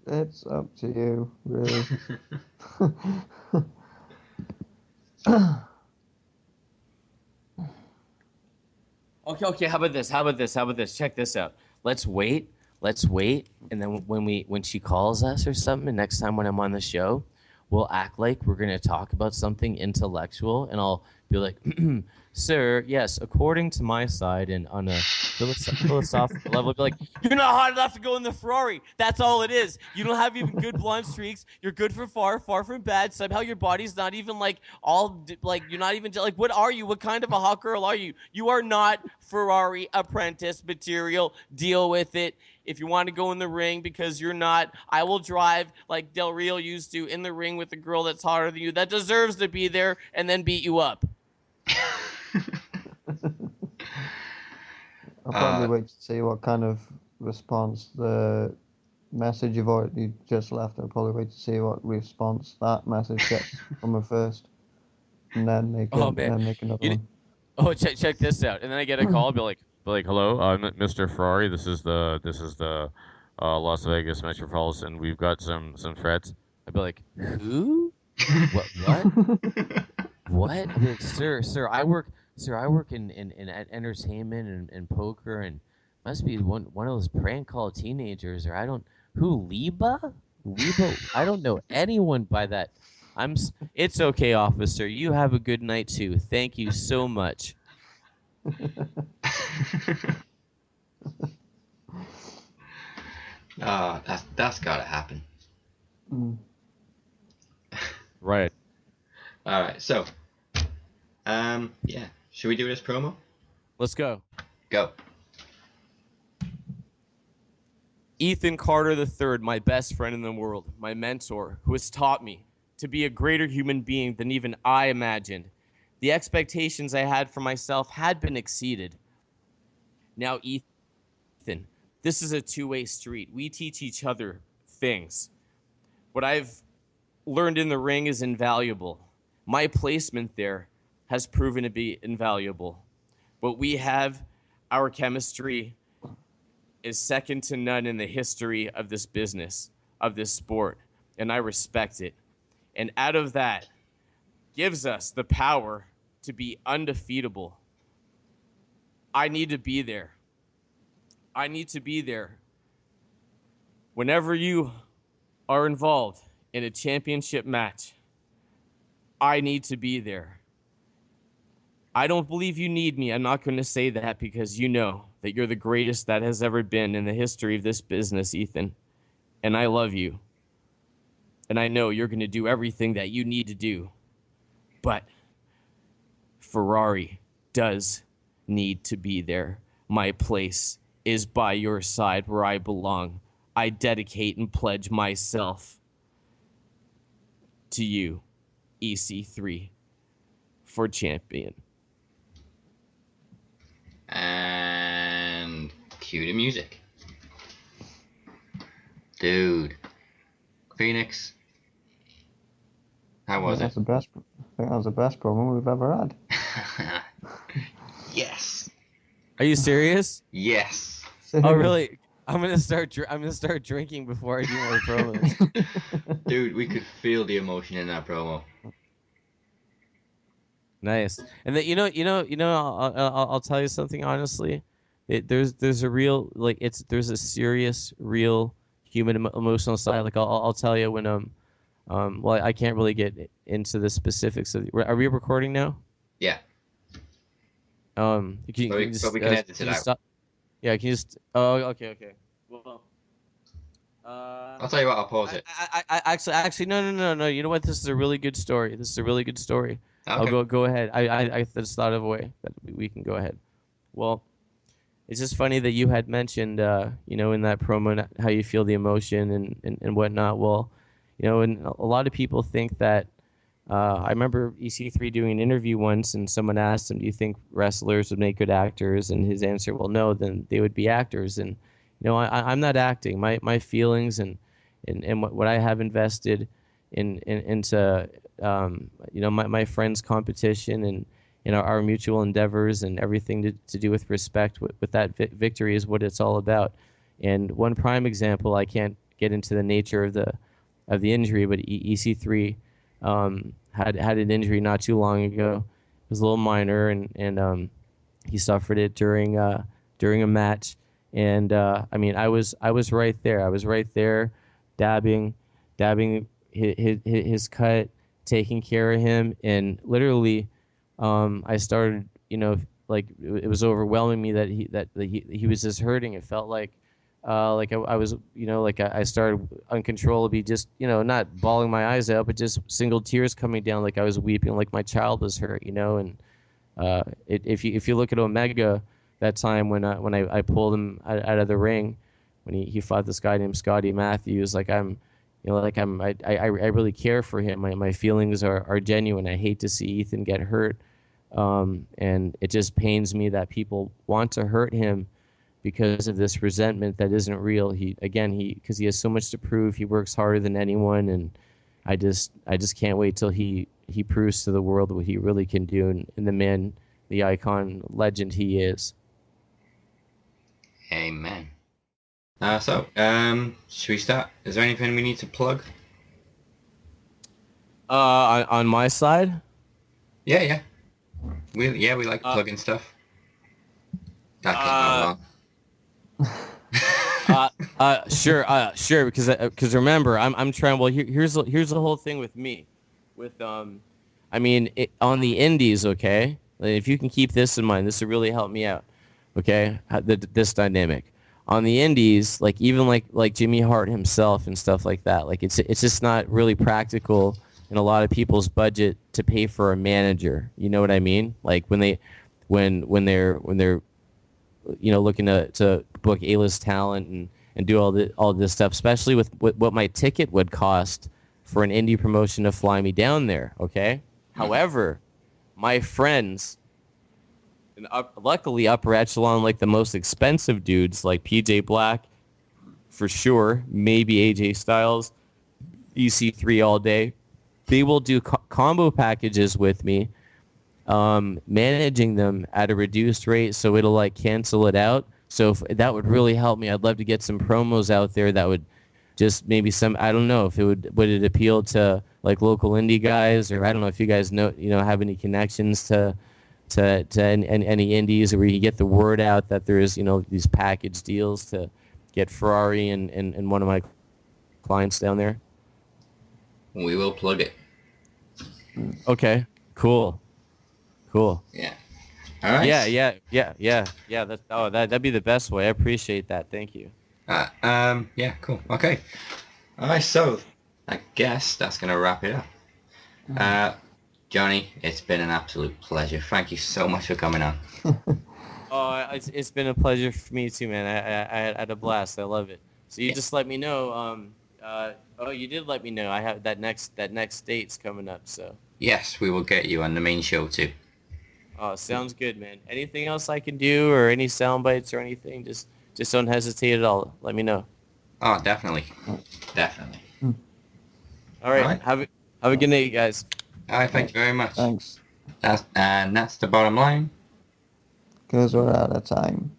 It's up to you, really. Okay. How about this? Check this out. Let's wait, and then when she calls us or something, and next time when I'm on the show, we'll act like we're gonna talk about something intellectual, and I'll be like, "Sir, yes, according to my side, and on a philosophical level, be like, you're not hot enough to go in the Ferrari. That's all it is. You don't have even good blonde streaks. You're good for far from bad. Somehow your body's not even like you're not even like, what are you? What kind of a hot girl are you? You are not Ferrari apprentice material. Deal with it. If you want to go in the ring because you're not, I will drive like Del Rio used to in the ring with a girl that's hotter than you that deserves to be there and then beat you up." I'll probably wait to see what kind of response the message you've already just left. I'll probably wait to see what response that message gets from her first, and then make another one. Oh, check this out. And then I get a call, I'll be like, hello, I'm Mr. Ferrari. This is the Las Vegas Metropolitan. We've got some threats. I'd be like, who? What? What? I'd be like, sir, I work in entertainment and poker, and must be one of those prank call teenagers, or I don't who Liba? I don't know anyone by that. It's okay, officer. You have a good night too. Thank you so much. That's gotta happen. Right. All right. So, yeah. Should we do this promo? Let's go. Go. Ethan Carter III, my best friend in the world, my mentor, who has taught me to be a greater human being than even I imagined. The expectations I had for myself had been exceeded. Now, Ethan, this is a two-way street. We teach each other things. What I've learned in the ring is invaluable. My placement there has proven to be invaluable. But we have our chemistry is second to none in the history of this business, of this sport, and I respect it. And out of that gives us the power to be undefeatable. I need to be there. I need to be there. Whenever you are involved in a championship match, I need to be there. I don't believe you need me. I'm not going to say that because you know that you're the greatest that has ever been in the history of this business, Ethan. And I love you. And I know you're going to do everything that you need to do. But Ferrari does need to be there. My place is by your side where I belong. I dedicate and pledge myself to you, EC3, for champion. And cue the music. Dude. Phoenix. How was That's the best. I think that was the best promo we've ever had. it? Yes. Are you serious? Yes. Oh, really? I'm gonna start drinking before I do more promos. Dude, we could feel the emotion in that promo. Nice. And then I'll tell you something honestly. There's a real there's a serious real human emotional side. Like I'll tell you when well, I can't really get into the specifics of. Are we recording now? Yeah. Can you just, but we can edit can it you out. stop? Yeah, can you just? Oh, okay. Well, I'll tell you what, I'll pause it. actually, no. You know what? This is a really good story. Okay. I'll go ahead. I just thought of a way that we can go ahead. Well, it's just funny that you had mentioned, in that promo how you feel the emotion and whatnot. Well, and a lot of people think that. I remember EC3 doing an interview once, and someone asked him, "Do you think wrestlers would make good actors?" And his answer, "Well, no, then they would be actors." And I'm not acting. My feelings and what I have invested into my friends' competition and our mutual endeavors and everything to do with respect with that victory is what it's all about. And one prime example, I can't get into the nature of the injury, but EC3 had an injury not too long ago. It was a little minor, and he suffered it during a match. And I mean, I was right there. I was right there, dabbing his cut, taking care of him, and literally, I started, like it was overwhelming me that he was just hurting. It felt like I was, I started uncontrollably just, not bawling my eyes out, but just single tears coming down, like I was weeping, like my child was hurt, and if you look at Omega, that time when I pulled him out of the ring, when he fought this guy named Scotty Matthews, I really care for him. My feelings are genuine. I hate to see Ethan get hurt, and it just pains me that people want to hurt him because of this resentment that isn't real. Because he has so much to prove. He works harder than anyone, and I just can't wait till he proves to the world what he really can do, and the man, the icon, legend he is. Amen. Should we start? Is there anything we need to plug? On my side? Yeah. We like plugging stuff. That came out wrong. Sure. Because remember, I'm trying. Well, here's the whole thing with me, with on the indies. Okay, like, if you can keep this in mind, this will really help me out. Okay, this dynamic on the indies, like even like Jimmy Hart himself and stuff like that. Like it's just not really practical in a lot of people's budget to pay for a manager. You know what I mean? Like when they're looking to book A-list talent and do all this stuff, especially with what my ticket would cost for an indie promotion to fly me down there. Okay. However, my friends, and luckily upper echelon, like the most expensive dudes, like PJ Black, for sure, maybe AJ Styles, EC3 all day, they will do combo packages with me, managing them at a reduced rate, so it'll like cancel it out. So that would really help me. I'd love to get some promos out there that would just maybe I don't know if would it appeal to like local indie guys, or I don't know if you guys have any connections to any indies, where you get the word out that there is these package deals to get Ferrari and one of my clients down there. We will plug it. Okay, cool. Yeah. All right. Yeah. That'd be the best way. I appreciate that. Thank you. Yeah, cool. Okay. All right, so I guess that's gonna wrap it up. Johnny, it's been an absolute pleasure. Thank you so much for coming on. Oh, it's been a pleasure for me too, man. I had a blast. I love it. So you just let me know. Oh, you did let me know. I have that next date's coming up. So. Yes, we will get you on the main show too. Oh, sounds good, man. Anything else I can do, or any sound bites or anything? Just don't hesitate at all. Let me know. Oh, definitely. Definitely. All right. All right. Have a good night, guys. All right, thank you very much. Thanks. That's the bottom line. Because we're out of time.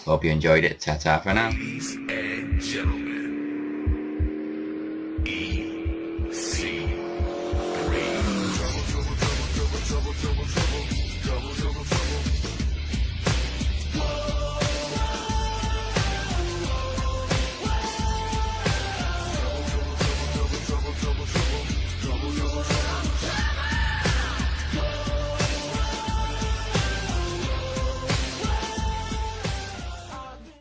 Hope you enjoyed it. Ta-ta for now. Ladies and gentlemen.